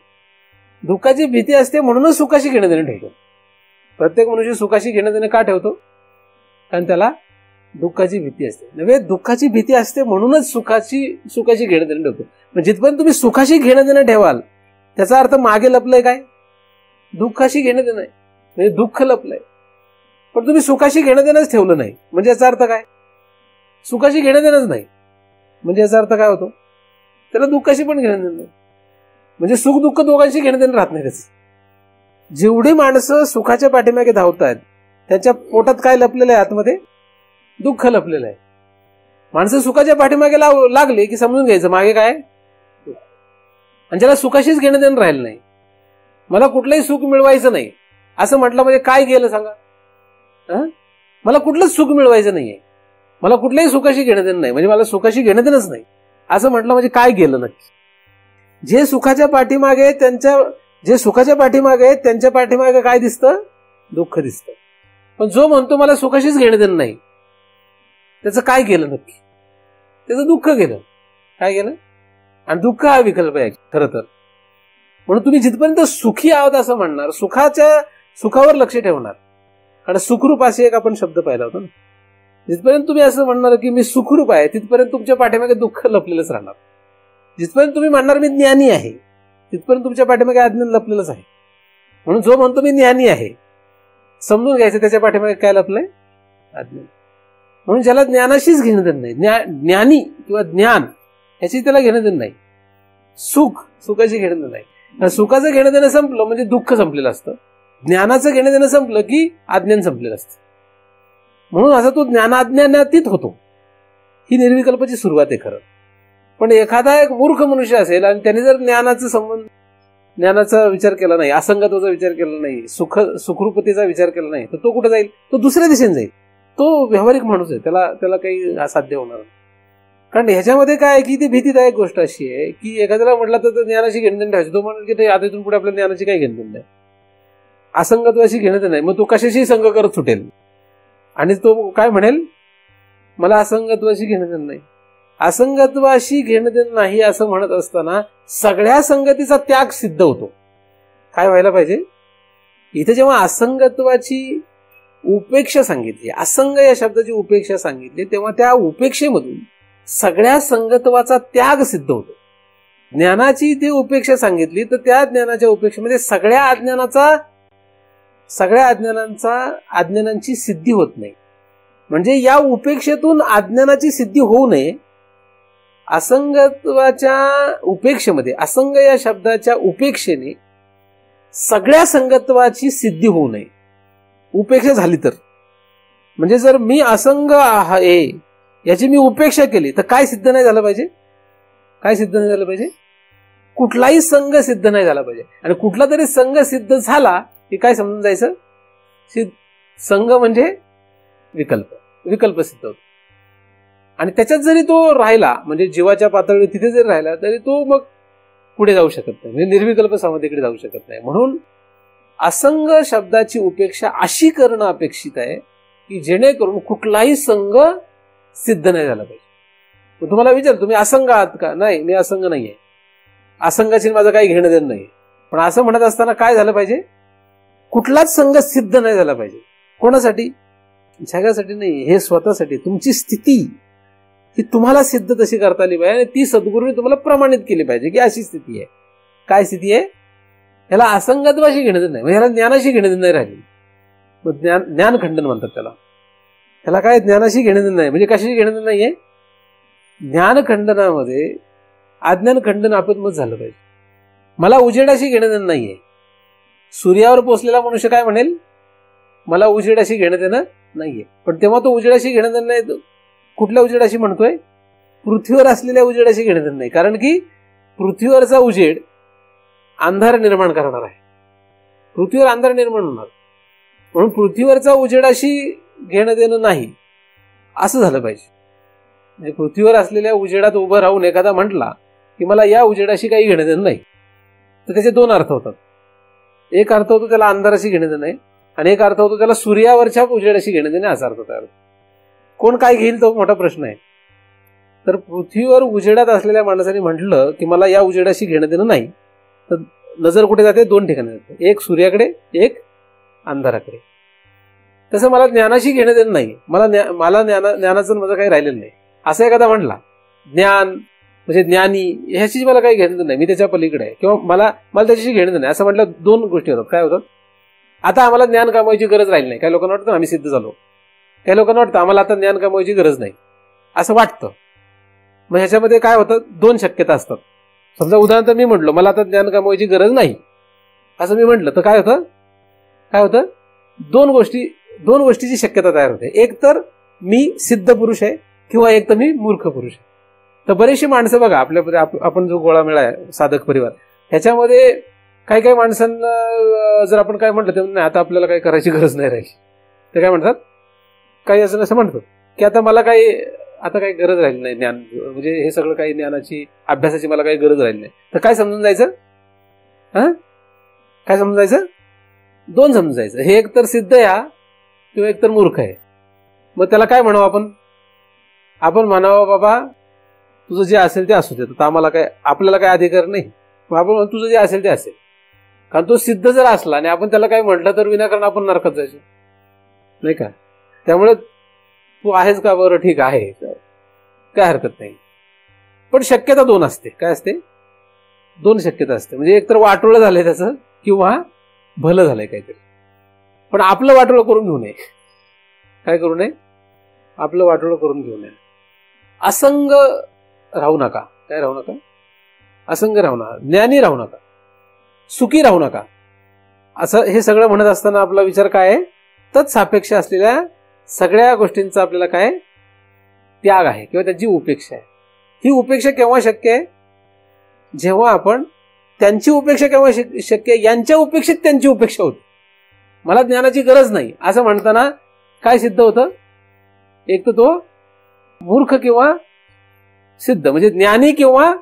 दुःखाची भीती असते. म्हणूनच सुखाशी घेणं देणं ठेवतो. प्रत्येक मनुष्य सुखाशी घेणं देणं का ठेवतो? कारण त्याला दुःखाची भीती असते. नव्हे, दुःखाची भीती असते म्हणूनच सुखाशी घेणं देणं ठेवतो. म्हणजे जिथपर्यंत तुम्ही सुखाशी घेणं देणं ठेवाल त्याचा अर्थ मागे लपलंय काय? दुःखाशी घेणं देणं आहे. म्हणजे दुःख लपलंय. पण तुम्ही सुखाशी घेणं देणंच ठेवलं नाही. म्हणजे याचा अर्थ काय? सुखाशी घेणं देणंच नाही. म्हणजे याचा अर्थ काय होतो? त्याला दुःखाशी पण घेणं देणं नाही. म्हणजे सुख दुःख दोघांशी घेणं देणं राहत नाही त्याचं. जेवढी माणसं सुखाच्या पाठीमागे धावत आहेत त्यांच्या पोटात काय लपलेलं आहे? आतमध्ये दुःख लपलेलं आहे. माणसं सुखाच्या पाठीमागे लागली की समजून घ्यायचं मागे काय? आणि ज्याला सुखाशीच घेणं देणं राहिलं नाही, मला कुठलंही सुख मिळवायचं नाही असं म्हटलं म्हणजे काय गेलं सांगा? मला कुठलंच सुख मिळवायचं नाहीये, मला कुठल्याही सुखाशी घेणं देणं नाही, म्हणजे मला सुखाशी घेणं देणंच नाही असं म्हटलं म्हणजे काय गेलं नक्की? जे सुखाच्या पाठीमागे त्यांच्या पाठीमागे काय दिसतं? दुःख दिसतं. पण जो म्हणतो मला सुखाशीच घेणं देणं नाही त्याचं काय केलं नक्की? त्याचं दुःख गेलं. काय गेलं? आणि दुःख हा विकल्प आहे खरं तर. म्हणून तुम्ही जिथपर्यंत सुखी आहोत असं म्हणणार, सुखावर लक्ष ठेवणार. कारण सुखरूप असे एक आपण शब्द पाहिला होता ना. जिथपर्यंत तुम्ही असं म्हणणार की मी सुखरूप आहे, तिथपर्यंत तुमच्या पाठीमागे दुःख लपलेलंच राहणार. जिथपर्यंत तुम्ही म्हणणार मी ज्ञानी आहे, तिथपर्यंत तुमच्या पाठीमागे अज्ञान लपलेलंच आहे. म्हणून जो म्हणतो मी ज्ञानी आहे, समजून घ्यायचं त्याच्या पाठीमागे काय लपलंय? अज्ञान. म्हणून ज्याला ज्ञानाशीच घेणं देणं नाही, ज्ञानी किंवा ज्ञान ह्याची त्याला घेणं देणं नाही. सुखाची घेणं देणं नाही. सुखाचं घेणं देणं संपलं म्हणजे दुःख संपलेलं असतं. ज्ञानाचं घेणं देणं संपलं की अज्ञान संपलेलं असतं. म्हणून असा तो ज्ञानाज्ञानातीत होतो. ही निर्विकल्पाची सुरुवात आहे खरं. पण एखादा एक मूर्ख मनुष्य असेल आणि त्याने जर ज्ञानाचा विचार केला नाही, असंगत्वाचा विचार केला नाही, सुखरूपतेचा विचार केला नाही, तर तो कुठे जाईल? तो दुसऱ्या दिशेने जाईल. तो व्यावहारिक माणूस आहे, त्याला काही असाध्य होणार नाही. कारण ह्याच्यामध्ये काय आहे की ती भीतीदायक गोष्ट अशी आहे की एखाद्याला म्हटलं तर ज्ञानाशी घेणं ठेवायचं, तो म्हणेल की आता इथून पुढे आपल्या ज्ञानाची काही घेणं नाही, असंगत्वाशी घेणं नाही. मग तो कशाशी संग करत सुटेल आणि तो काय म्हणेल, मला असंगत्वाशी घेणं नाही. असंगत्वाशी घेणं देणं नाही असं म्हणत असताना सगळ्या संगतीचा त्याग सिद्ध होतो. काय व्हायला पाहिजे? इथे जेव्हा असंगत्वाची उपेक्षा सांगितली, असंग या शब्दाची उपेक्षा सांगितली, तेव्हा त्या उपेक्षेमधून सगळ्या संगत्वाचा त्याग सिद्ध होतो. ज्ञानाची ती उपेक्षा सांगितली तर त्या ज्ञानाच्या उपेक्षेमध्ये सगळ्या अज्ञानांची सिद्धी होत नाही. म्हणजे या उपेक्षेतून अज्ञानाची सिद्धी होऊ नये, असंगत्वाच्या उपेक्षेमध्ये, असंग या शब्दाच्या उपेक्षेने सगळ्या संगत्वाची सिद्धी होऊ नये. उपेक्षा झाली तर, म्हणजे जर मी असंग आहे याची मी उपेक्षा केली तर काय सिद्ध नाही झालं पाहिजे? काय सिद्ध नाही झालं पाहिजे? कुठलाही संघ सिद्ध नाही झाला पाहिजे. आणि कुठला तरी संघ सिद्ध झाला की काय समजून जायचं? संघ म्हणजे विकल्प सिद्ध होतो. आणि त्याच्यात जरी तो राहिला, म्हणजे जीवाच्या पातळीवर तिथे जरी राहिला तरी तो मग पुढे जाऊ शकत नाही, म्हणजे निर्विकल्प समाधीकडे जाऊ शकत नाही. म्हणून असंग शब्दाची उपेक्षा अशी करणं अपेक्षित आहे की जेणेकरून कुठलाही संघ सिद्ध नाही झाला पाहिजे. तुम्हाला विचार, तुम्ही असंग आहात का? नाही, मी असंग नाहीये, असंगाची माझं काही घेणं देणं नाही. पण असं म्हणत असताना काय झालं पाहिजे? कुठलाच संघ सिद्ध नाही झाला पाहिजे. कोणासाठी? जगासाठी नाही, हे स्वतःसाठी. तुमची स्थिती ही तुम्हाला सिद्ध तशी करता आली पाहिजे आणि ती सद्गुरूने तुम्हाला प्रमाणित केली पाहिजे की अशी स्थिती आहे. काय स्थिती आहे? याला असंगत्वाशी घेणं देणं नाही, म्हणजे याला ज्ञानाशी घेणं देणं नाही राहिली. मग ज्ञानखंडन म्हणतात त्याला. त्याला काय ज्ञानाशी घेणं देणं नाही, म्हणजे कशाशी घेणं देणं नाहीये? ज्ञानखंडनामध्ये अज्ञान खंडन आपत्मत झालं पाहिजे. मला उजेडाशी घेणं देणं नाहीये. सूर्यावर पोचलेला मनुष्य काय म्हणेल? मला उजेडाशी घेणं देणं नाहीये. पण तेव्हा तो उजेडाशी घेणं देणं नाही, कुठल्या उजेडाशी म्हणतोय? पृथ्वीवर असलेल्या उजेडाशी घेणं देणं नाही. कारण की पृथ्वीवरचा उजेड अंधार निर्माण करणार आहे, पृथ्वीवर अंधार निर्माण होणार. म्हणून पृथ्वीवरचा उजेडाशी घेणं देणं नाही असं झालं पाहिजे. म्हणजे पृथ्वीवर असलेल्या उजेडात उभं राहून एखादा म्हटला की मला या उजेडाशी काही घेणं देणं नाही, तर त्याचे दोन अर्थ होतात. एक अर्थ होतो त्याला अंधाराशी घेणं देणं नाही, आणि एक अर्थ होतो त्याला सूर्यावरच्या उजेडाशी घेणं देणे असा अर्थ तयार होतो. कोण काय घेईल तो मोठा प्रश्न आहे. तर पृथ्वीवर उजेडात असलेल्या माणसाने म्हटलं की मला या उजेडाशी घेणं देणं नाही, तर नजर कुठे जाते? दोन ठिकाणी जाते, एक सूर्याकडे, एक अंधाराकडे. तसं मला ज्ञानाशी घेणं देणं नाही, मला ज्ञानाचं माझं काही राहिलेलं नाही असं एखादा म्हटला. ज्ञान म्हणजे ज्ञानी ह्याची मला काही घेणं नाही, मी त्याच्या पलीकडे आहे, किंवा मला त्याच्याशी घेणं नाही असं म्हटलं, दोन गोष्टी होतात. काय होतात? आता आम्हाला ज्ञान कमवायची गरज राहिली नाही. काही लोकांना वाटतं आम्ही सिद्ध झालो, काही लोकांना वाटतं आम्हाला आता ज्ञान कमवायची गरज नाही असं वाटतं. मग ह्याच्यामध्ये काय होतं? दोन शक्यता असतात. समजा उदाहरणार्थ मी म्हटलो मला आता ज्ञान कमवायची गरज नाही असं मी म्हटलं, तर काय होतं? दोन गोष्टीची शक्यता तयार होते. एक तर मी सिद्ध पुरुष आहे, किंवा एक तर मी मूर्ख पुरुष आहे. तर बरीचशी माणसं बघा आपल्यामध्ये, आपण जो गोळा मेळा आहे साधक परिवार, ह्याच्यामध्ये काही माणसांना जर आपण काय म्हटलं तर नाही आता आपल्याला काही करायची गरज नाही राहिली, ते काय म्हणतात? काही असं म्हणतात की आता मला काही गरज राहिली नाही, ज्ञान म्हणजे हे सगळं काही ज्ञानाची अभ्यासाची मला काही गरज राहिली नाही. तर काय समजून जायचं? काय समजून जायचं? दोन समजून जायचं. हे एक तर सिद्ध आहे किंवा एक तर मूर्ख आहे. मग त्याला काय म्हणावं आपण म्हणावं बाबा तुझं जे असेल ते असू दे, तर आम्हाला काय, आपल्याला काय अधिकार नाही. आपण म्हणतो तुझं जे असेल ते असेल. कारण तो सिद्ध जर असला आणि आपण त्याला काही म्हटलं तर विनाकारण आपण नरकात जायचो, नाही का. त्यामुळे तू आहेस का, बरं ठीक आहे, काय हरकत नाही. पण शक्यता दोन असते. काय असते? दोन शक्यता असते. म्हणजे एक तर वाटोळं झालंय त्याचं, किंवा भलं झालंय काहीतरी. पण आपलं वाटोळं करून घेऊ नये. काय करू नये? आपलं वाटोळं करून घेऊ नये. असंग राहू नका. काय राहू नका? असंग राहू नका, ज्ञानी राहू नका, सुखी राहू नका. असं हे सगळं म्हणत असताना आपला विचार काय आहे? तत्सापेक्ष असलेल्या सगळ्या गोष्टींचा आपल्याला काय त्याग आहे, किंवा त्याची उपेक्षा आहे. ही उपेक्षा केव्हा शक्य आहे? जेव्हा आपण त्यांची उपेक्षा केव्हा शक्य आहे? यांच्या उपेक्षेत त्यांची उपेक्षा होती. मला ज्ञानाची गरज नाही असं म्हणताना काय सिद्ध होतं? एक तर तो मूर्ख किंवा सिद्ध, म्हणजे ज्ञानी किंवा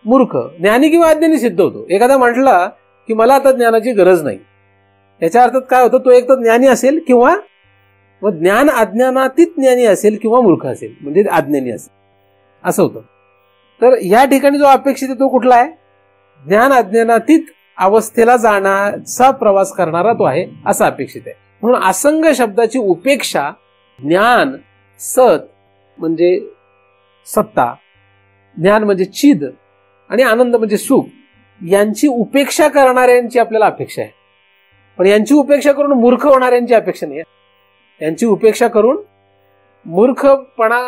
मूर्ख, ज्ञानी किंवा अज्ञानी सिद्ध होतो. एखादा म्हटला की मला आता ज्ञानाची गरज नाही, याच्या अर्थात काय होतं? तो एक तर ज्ञानी असेल, किंवा मग ज्ञान अज्ञानातीत ज्ञानी असेल, किंवा मूर्ख असेल, म्हणजे अज्ञानी असेल, असं होतं. तर या ठिकाणी जो अपेक्षित आहे तो कुठला आहे? ज्ञान अज्ञानातीत अवस्थेला जाण्याचा प्रवास करणारा तो आहे, असं अपेक्षित आहे. म्हणून असंग शब्दाची उपेक्षा ज्ञान, सत म्हणजे सत्ता, ज्ञान म्हणजे चिद, आणि आनंद म्हणजे सुख, यांची उपेक्षा करणाऱ्यांची आपल्याला अपेक्षा आहे. पण यांची उपेक्षा करून मूर्ख होणाऱ्यांची अपेक्षा नाही. यांची उपेक्षा करून मूर्खपणा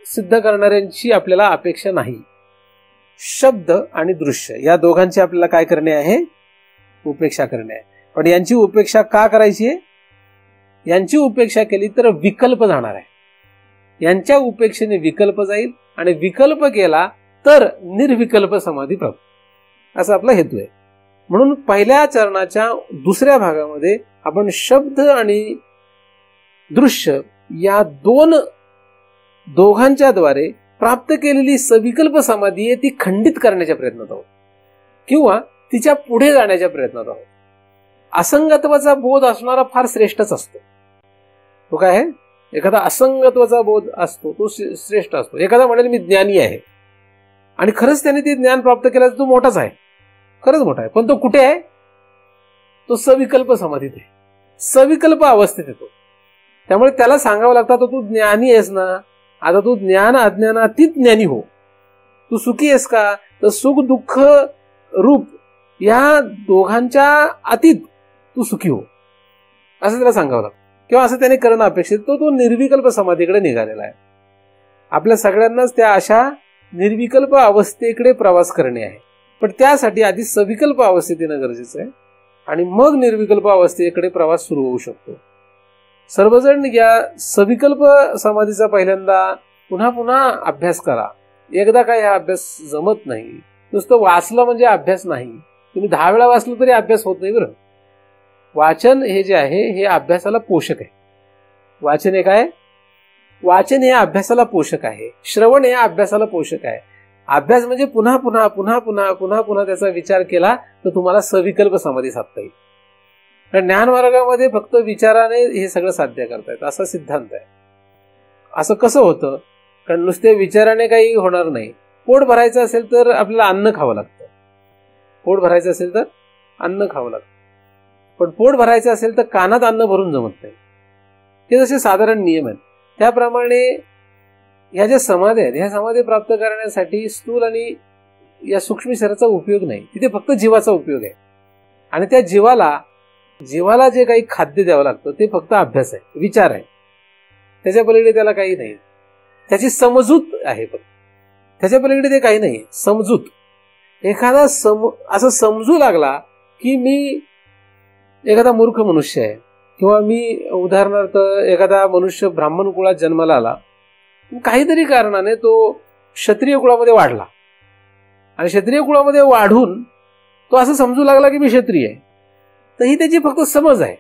सिद्ध करणाऱ्यांची आपल्याला अपेक्षा नाही. शब्द आणि दृश्य या दोघांची आपल्याला काय करणे आहे? उपेक्षा करणे आहे. पण यांची उपेक्षा का करायची आहे? यांची उपेक्षा केली तर विकल्प जाणार आहे. यांच्या उपेक्षेने विकल्प जाईल, आणि विकल्प केला तर निर्विकल्प समाधी प्राप्त, असा आपला हेतू आहे. म्हणून पहिल्या चरणाच्या दुसऱ्या भागामध्ये आपण शब्द आणि दृश्य या दोघांच्या द्वारे प्राप्त केलेली सविकल्प समाधी आहे ती खंडित करण्याच्या प्रयत्नात आहोत, किंवा तिच्या पुढे जाण्याच्या प्रयत्नात आहोत. असंगत्वाचा बोध असणारा फार श्रेष्ठच असतो. तो काय आहे? एखादा असंगत्वाचा बोध असतो तो श्रेष्ठ असतो. एखादा म्हणेल मी ज्ञानी आहे, आणि खरंच त्याने ते ज्ञान प्राप्त केलं तर तो मोठाच आहे, खरंच मोठा आहे. पण तो कुठे आहे? तो सविकल्प समाधीत आहे, सविकल्प अवस्थेत येतो. त्यामुळे त्याला सांगावं लागतं तू ज्ञानी आहेस ना, आता तू ज्ञान अज्ञानातीत ज्ञानी हो. तू सुखी आहेस का? तर सुख दुःख रूप या दोघांच्या अतीत तू सुखी हो, असं त्याला सांगावं लागतं, किंवा असं त्याने करणं अपेक्षित. तो निर्विकल्प समाधीकडे निघालेला आहे. आपल्या सगळ्यांनाच त्या अशा निर्विकल्प अवस्थेकडे प्रवास करणे आहे. पण त्यासाठी आधी सविकल्प अवस्थेत येणं गरजेचं आहे, आणि मग निर्विकल्प अवस्थेकडे प्रवास सुरू होऊ शकतो. सर्वजण या सविकल्प समाधीचा पहिल्यांदा पुन्हा पुन्हा अभ्यास करा. एकदा काय हा अभ्यास जमत नाही. नुसतं वाचलं म्हणजे अभ्यास नाही. तुम्ही 10 वेळा वाचलं तरी अभ्यास होत नाही. बरं, वाचन हे जे आहे हे अभ्यासाला पोषक आहे. वाचन हे काय? वाचन हे अभ्यासाला पोषक आहे. श्रवण हे अभ्यासाला पोषक आहे. अभ्यास म्हणजे पुन्हा पुन्हा पुन्हा पुन्हा पुन्हा पुन्हा त्याचा विचार केला तर तुम्हाला सविकल्प समाधी साधता येईल. कारण ज्ञानमार्गामध्ये फक्त विचाराने हे सगळं साध्य करता येतं असा सिद्धांत आहे. असं कसं होतं? कारण नुसते विचाराने काही होणार नाही. पोट भरायचं असेल तर आपल्याला अन्न खावं लागतं. पोट भरायचं असेल तर अन्न खावं लागतं. पण पोट भरायचं असेल तर कानात अन्न भरून जमत नाही. हे जसे साधारण नियम आहेत. त्याप्रमाणे ह्या ज्या समाधी आहेत ह्या समाधी प्राप्त करण्यासाठी स्थूल आणि या सूक्ष्म शरीराचा उपयोग नाही. तिथे फक्त जीवाचा उपयोग आहे. आणि त्या जीवाला जे काही खाद्य द्यावं लागतं ते फक्त अभ्यास आहे, विचार आहे. त्याच्या पलीकडे त्याला काही नाही. त्याची समजूत आहे फक्त. त्याच्या पलीकडे ते काही नाही. समजूत. एखादा असं समजू लागला की मी एखादा मूर्ख मनुष्य आहे, किंवा मी उदाहरणार्थ एखादा मनुष्य ब्राह्मण कुळात जन्माला आला, काहीतरी कारणाने तो क्षत्रिय कुळामध्ये वाढला, आणि क्षत्रिय कुळामध्ये वाढून तो असं समजू लागला की मी क्षत्रिय आहे. तर ही त्याची फक्त समज आहे.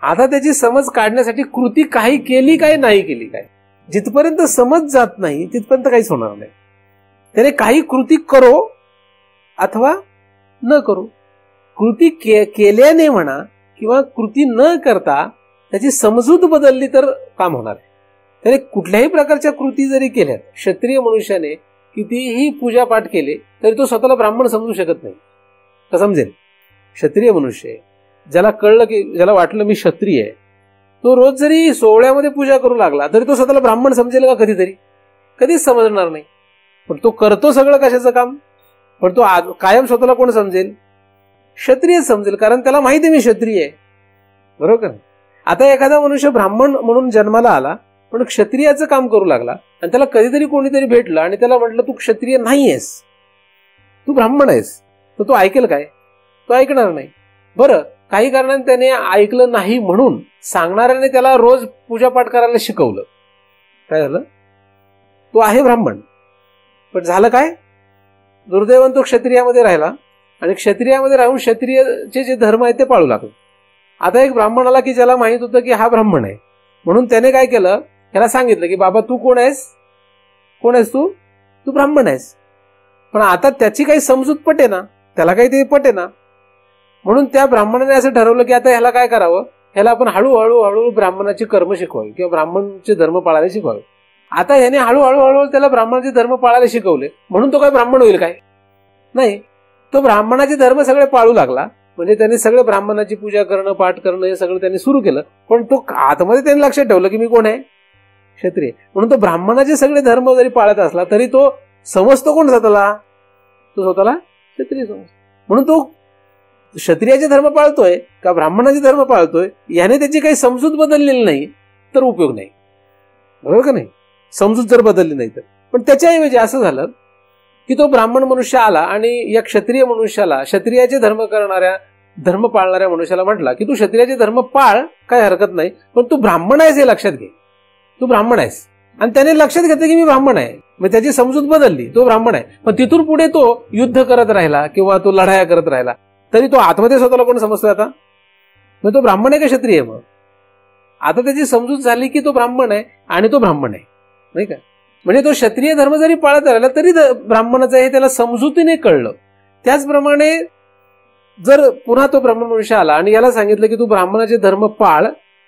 आता त्याची समज काढण्यासाठी कृती काही केली काय नाही केली काय, जिथपर्यंत समज जात नाही तिथपर्यंत काहीच होणार नाही. त्याने काही कृती करो अथवा न करो. कृती केल्याने म्हणा किंवा कृती न करता त्याची समजूत बदलली तर काम होणार आहे. त्याने कुठल्याही प्रकारच्या कृती जरी केल्या, क्षत्रिय मनुष्याने कितीही पूजापाठ केले तरी तो स्वतःला ब्राह्मण समजू शकत नाही. का समजेल? क्षत्रिय मनुष्य आहे, ज्याला कळलं की ज्याला वाटलं मी क्षत्रिय आहे, तो रोज जरी सोहळ्यामध्ये पूजा करू लागला तरी तो स्वतःला ब्राह्मण समजेल का? कधीतरी कधीच समजणार नाही. पण तो करतो सगळं कशाचं काम, पण तो कायम स्वतःला कोण समजेल? क्षत्रिय समजेल, कारण त्याला माहिती आहे मी क्षत्रिय आहे. बरोबर. आता एखादा मनुष्य ब्राह्मण म्हणून जन्माला आला पण क्षत्रियाचं काम करू लागला आणि त्याला कधीतरी कोणीतरी भेटलं आणि त्याला म्हटलं तू क्षत्रिय नाही आहेस, तू ब्राह्मण आहेस, तर तो ऐकेल काय? तो ऐकणार नाही. बरं, काही कारणाने त्याने ऐकलं नाही म्हणून सांगणाऱ्याने त्याला रोज पूजापाठ करायला शिकवलं. काय झालं? तो आहे ब्राह्मण, पण झालं काय? दुर्दैवाने तो क्षत्रियामध्ये राहिला आणि क्षत्रियामध्ये राहून क्षत्रियचे जे धर्म आहेत ते पाळू लागला. आता एक ब्राह्मण आला की ज्याला माहित होतं की हा ब्राह्मण आहे, म्हणून त्याने काय केलं, त्याला सांगितलं की बाबा तू कोण आहेस? कोण आहेस तू? तू ब्राह्मण आहेस. पण आता त्याची काही समजूत पटे ना, त्याला काही ते पटे ना, म्हणून त्या ब्राह्मणाने असं ठरवलं की आता ह्याला काय करावं, ह्याला आपण हळूहळू ब्राह्मणाची कर्म शिकवावी किंवा ब्राह्मणचे धर्म पाळायला शिकवावे. आता ह्याने हळूहळू त्याला ब्राह्मणाचे धर्म पाळायला शिकवले म्हणून तो काय ब्राह्मण होईल काय? नाही. तो ब्राह्मणाचे धर्म सगळे पाळू लागला, म्हणजे त्याने सगळे ब्राह्मणाची पूजा करणं, पाठ करणं हे सगळं त्यांनी सुरू केलं. पण तो आतमध्ये त्यांनी लक्षात ठेवलं की मी कोण आहे? क्षत्रिय. म्हणून तो ब्राह्मणाचे सगळे धर्म जरी पाळत असला तरी तो समजतो कोण स्वतःला? तो स्वतःला क्षत्रिय समजतो. म्हणून तो क्षत्रियाचे धर्म पाळतोय का ब्राह्मणाचे धर्म पाळतोय याने त्याची काही समजूत बदललेली नाही तर उपयोग नाही. बरोबर का नाही? समजूत जर बदलली नाही तर. पण त्याच्याऐवजी असं झालं की तो ब्राह्मण मनुष्य आला आणि या क्षत्रिय मनुष्याला, क्षत्रियाचे धर्म करणाऱ्या, धर्म पाळणाऱ्या मनुष्याला म्हटला की तू क्षत्रियाचे धर्म पाळ, काय हरकत नाही, पण तू ब्राह्मण आहेस हे लक्षात घे. तू ब्राह्मण आहेस. आणि त्याने लक्षात घेतलं की मी ब्राह्मण आहे, मग त्याची समजूत बदलली, तो ब्राह्मण आहे. पण तिथून पुढे तो युद्ध करत राहिला किंवा तो लढाया करत राहिला तरी तो आतमध्ये स्वतःला कोण समजतोय आता? मग तो ब्राह्मण आहे का क्षत्रिय? मग आता त्याची समजूत झाली की तो ब्राह्मण आहे आणि तो ब्राह्मण आहे, नाही का? म्हणजे तो क्षत्रिय धर्म जरी पाळत राहिला तरी ब्राह्मणाचं हे त्याला समजुतीने कळलं. त्याचप्रमाणे जर पुन्हा तो ब्राह्मण मनुष्य आला आणि याला सांगितलं की तू ब्राह्मणाचे धर्म पाळ,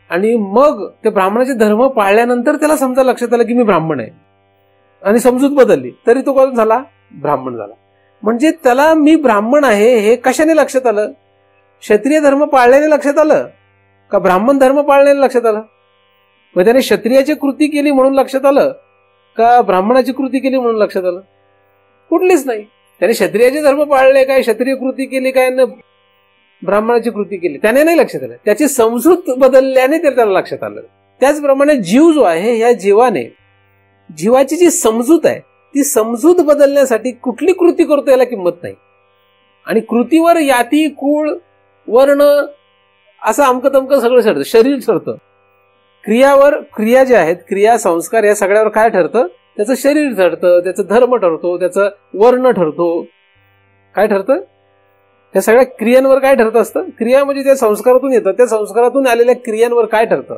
आणि मग ते ब्राह्मणाचे धर्म पाळल्यानंतर त्याला समजा लक्षात आलं की मी ब्राह्मण आहे आणि समजूत बदलली तरी तो कोण झाला? ब्राह्मण झाला. म्हणजे त्याला मी ब्राह्मण आहे हे कशाने लक्षात आलं? क्षत्रिय धर्म पाळल्याने लक्षात आलं का ब्राह्मण धर्म पाळल्याने लक्षात आलं? मग त्याने क्षत्रियाची कृती केली म्हणून लक्षात आलं का ब्राह्मणाची कृती केली म्हणून लक्षात आलं? कुठलीच नाही. त्याने क्षत्रियाचे धर्म पाळले काय, क्षत्रिय कृती केली काय, ब्राह्मणाची कृती केली, त्याने नाही लक्षात आलं. त्याची समजूत बदलल्याने त्याला लक्षात आलं. त्याचप्रमाणे जीव जो आहे, ह्या जीवाने, जीवाची जी समजूत आहे ती समजूत बदलण्यासाठी कुठली कृती करतो याला किंमत नाही. आणि कृतीवर याती, कुळ, वर्ण असं अमकं तमकं सगळं ठरतं, शरीर ठरतं. क्रियावर, क्रिया ज्या आहेत, क्रिया, संस्कार या सगळ्यावर काय ठरतं? त्याचं शरीर ठरतं, त्याचं धर्म ठरतो, त्याचं वर्ण ठरतो. काय ठरतं? त्या सगळ्या क्रियांवर काय ठरत असतं? क्रिया म्हणजे त्या संस्कारातून येतं, त्या संस्कारातून आलेल्या क्रियांवर काय ठरतं?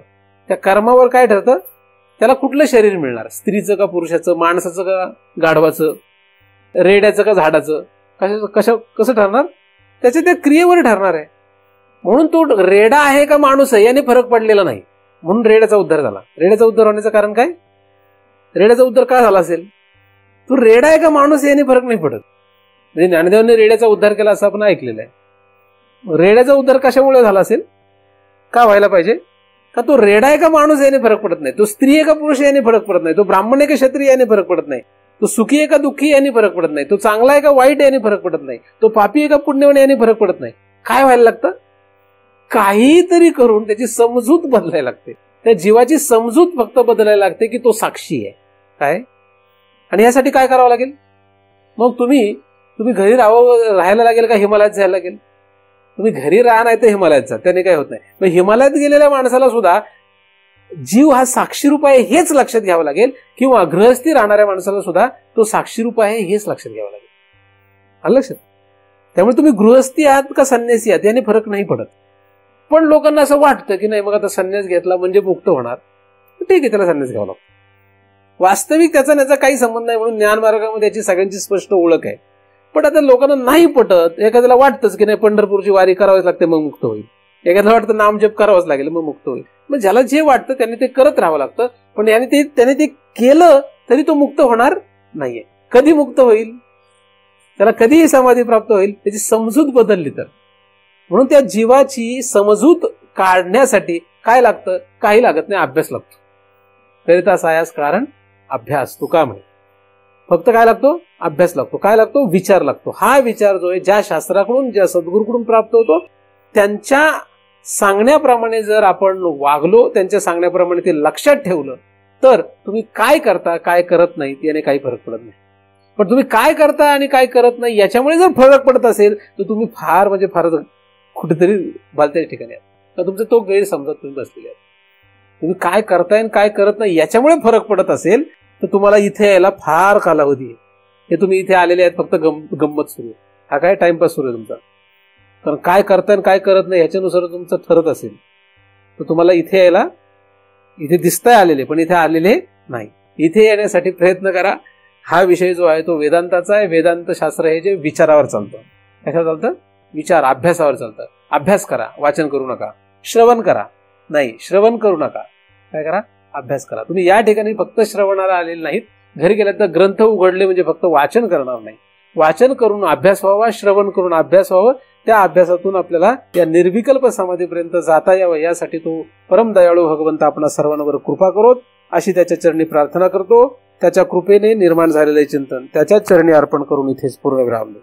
त्या कर्मावर काय ठरतं? त्याला कुठलं शरीर मिळणार? स्त्रीचं का पुरुषाचं, माणसाचं का गाढवाचं, रेड्याचं का झाडाचं? कसं ठरणार? त्याच्या त्या क्रियेवर ठरणार आहे. म्हणून तो रेडा आहे का माणूस आहे याने फरक पडलेला नाही, म्हणून रेड्याचा उद्धार झाला. रेड्याचा उद्धार होण्याचं कारण काय? रेड्याचा उद्धार का झाला असेल? तो रेडा आहे का माणूस याने फरक नाही पडत. म्हणजे ज्ञानदेवाने रेड्याचा उद्धार केला असं आपण ऐकलेलं आहे. रेड्याचा उद्धार कशामुळे झाला असेल? का व्हायला पाहिजे? का तो रेडा आहे का माणूस याने फरक पडत नाही, तो स्त्री आहे का पुरुष याने फरक पडत नाही, तो ब्राह्मण आहे का क्षत्रिय याने फरक पडत नाही, तो सुखी आहे का दुःखी याने फरक पडत नाही, तो चांगला आहे का वाईट याने फरक पडत नाही, तो पापी आहे का पुण्यवान याने फरक पडत नाही. काय व्हायला लागतं? काहीतरी करून त्याची समजूत बदलायला लागते. त्या जीवाची समजूत फक्त बदलायला लागते की तो साक्षी आहे. काय? आणि यासाठी काय करावं लागेल? मग तुम्ही घरी राहायला लागेल का हिमालयात जायला लागेल? तुम्ही घरी राहा नाही तर हिमालयात जा, त्याने काय होत नाही. मग हिमालयात गेलेल्या माणसाला सुद्धा जीव हा साक्षीरूप आहे हेच लक्षात घ्यावं लागेल, किंवा गृहस्थी राहणाऱ्या माणसाला सुद्धा तो साक्षीरूप आहे हेच लक्षात घ्यावं लागेल. आलं लक्षात? त्यामुळे तुम्ही गृहस्थी आहात का संन्यासी आहात याने फरक नाही पडत. पण लोकांना असं वाटतं की नाही, मग आता संन्यास घेतला म्हणजे मुक्त होणार, ठीक आहे, त्याला संन्यास घ्यावा लागतो. वास्तविक त्याचा काही संबंध नाही, म्हणून ज्ञान मार्गामध्ये याची सगळ्यांची स्पष्ट ओळख आहे. पण आता लोकांना नाही पटत. एखाद्याला वाटतंच की नाही पंढरपूरची वारी करावीच लागते मग मुक्त होईल, एखाद्याला वाटतं नामजप करावंच लागेल मग मुक्त होईल. मग ज्याला जे वाटतं त्याने ते करत राहावं लागतं. पण त्याने ते केलं तरी तो मुक्त होणार नाहीये. कधी मुक्त होईल, त्याला कधीही समाधी प्राप्त होईल, त्याची समजूत बदलली तर. म्हणून त्या जीवाची समजूत काढण्यासाठी काय लागतं? काही लागत नाही, अभ्यास लागतो. करिता सायास कारण अभ्यास, तुका म्हणे. फक्त काय लागतो? अभ्यास लागतो. काय लागतो? विचार लागतो. हा विचार जो आहे ज्या शास्त्राकडून, ज्या सद्गुरूकडून प्राप्त होतो, त्यांच्या सांगण्याप्रमाणे जर आपण वागलो, त्यांच्या सांगण्याप्रमाणे ते लक्षात ठेवलं, तर तुम्ही काय करता काय करत नाही याने काही फरक पडत नाही. पण तुम्ही काय करता आणि काय करत नाही याच्यामुळे जर फरक पडत असेल तर तुम्ही फार म्हणजे फारच कुठेतरी भलत्याच ठिकाणी आहात. तर तुमचा तो गैरसमजात तुम्ही बसलेले आहात. तुम्ही काय करताय आणि काय करत नाही याच्यामुळे फरक पडत असेल तर तुम्हाला इथे यायला फार कालावधी आहे. हे तुम्ही इथे आलेले आहेत फक्त गंमत सुरू आहे, हा काय टाइमपास सुरू आहे तुमचा. कारण काय करताय आणि काय करत नाही ह्याच्यानुसार तुमचं ठरत असेल तर तुम्हाला इथे यायला, इथे दिसताय आलेले पण इथे आलेले नाही. इथे येण्यासाठी प्रयत्न करा. हा विषय जो आहे तो वेदांताचा आहे. वेदांत शास्त्र हे जे विचारावर चालतं. कशा चालतं? विचार, अभ्यासावर चालतं. अभ्यास करा, वाचन करू नका. श्रवण करा, नाही श्रवण करू नका. काय करा? अभ्यास करा. तुम्ही या ठिकाणी फक्त श्रवणाला आलेले नाहीत. घरी गेल्यात तर ग्रंथ उघडले म्हणजे फक्त वाचन करणार नाही. वाचन करून अभ्यास व्हावा, श्रवण करून अभ्यास व्हावं. त्या अभ्यासातून आपल्याला या निर्विकल्प समाधीपर्यंत जाता यावं, यासाठी तो परम दयाळू भगवंत आपणा सर्वांवर कृपा करोत अशी त्याच्या चरणी प्रार्थना करतो. त्याच्या कृपेने निर्माण झालेले चिंतन त्याच्या चरणी अर्पण करून इथेच पूर्ण विरामलो.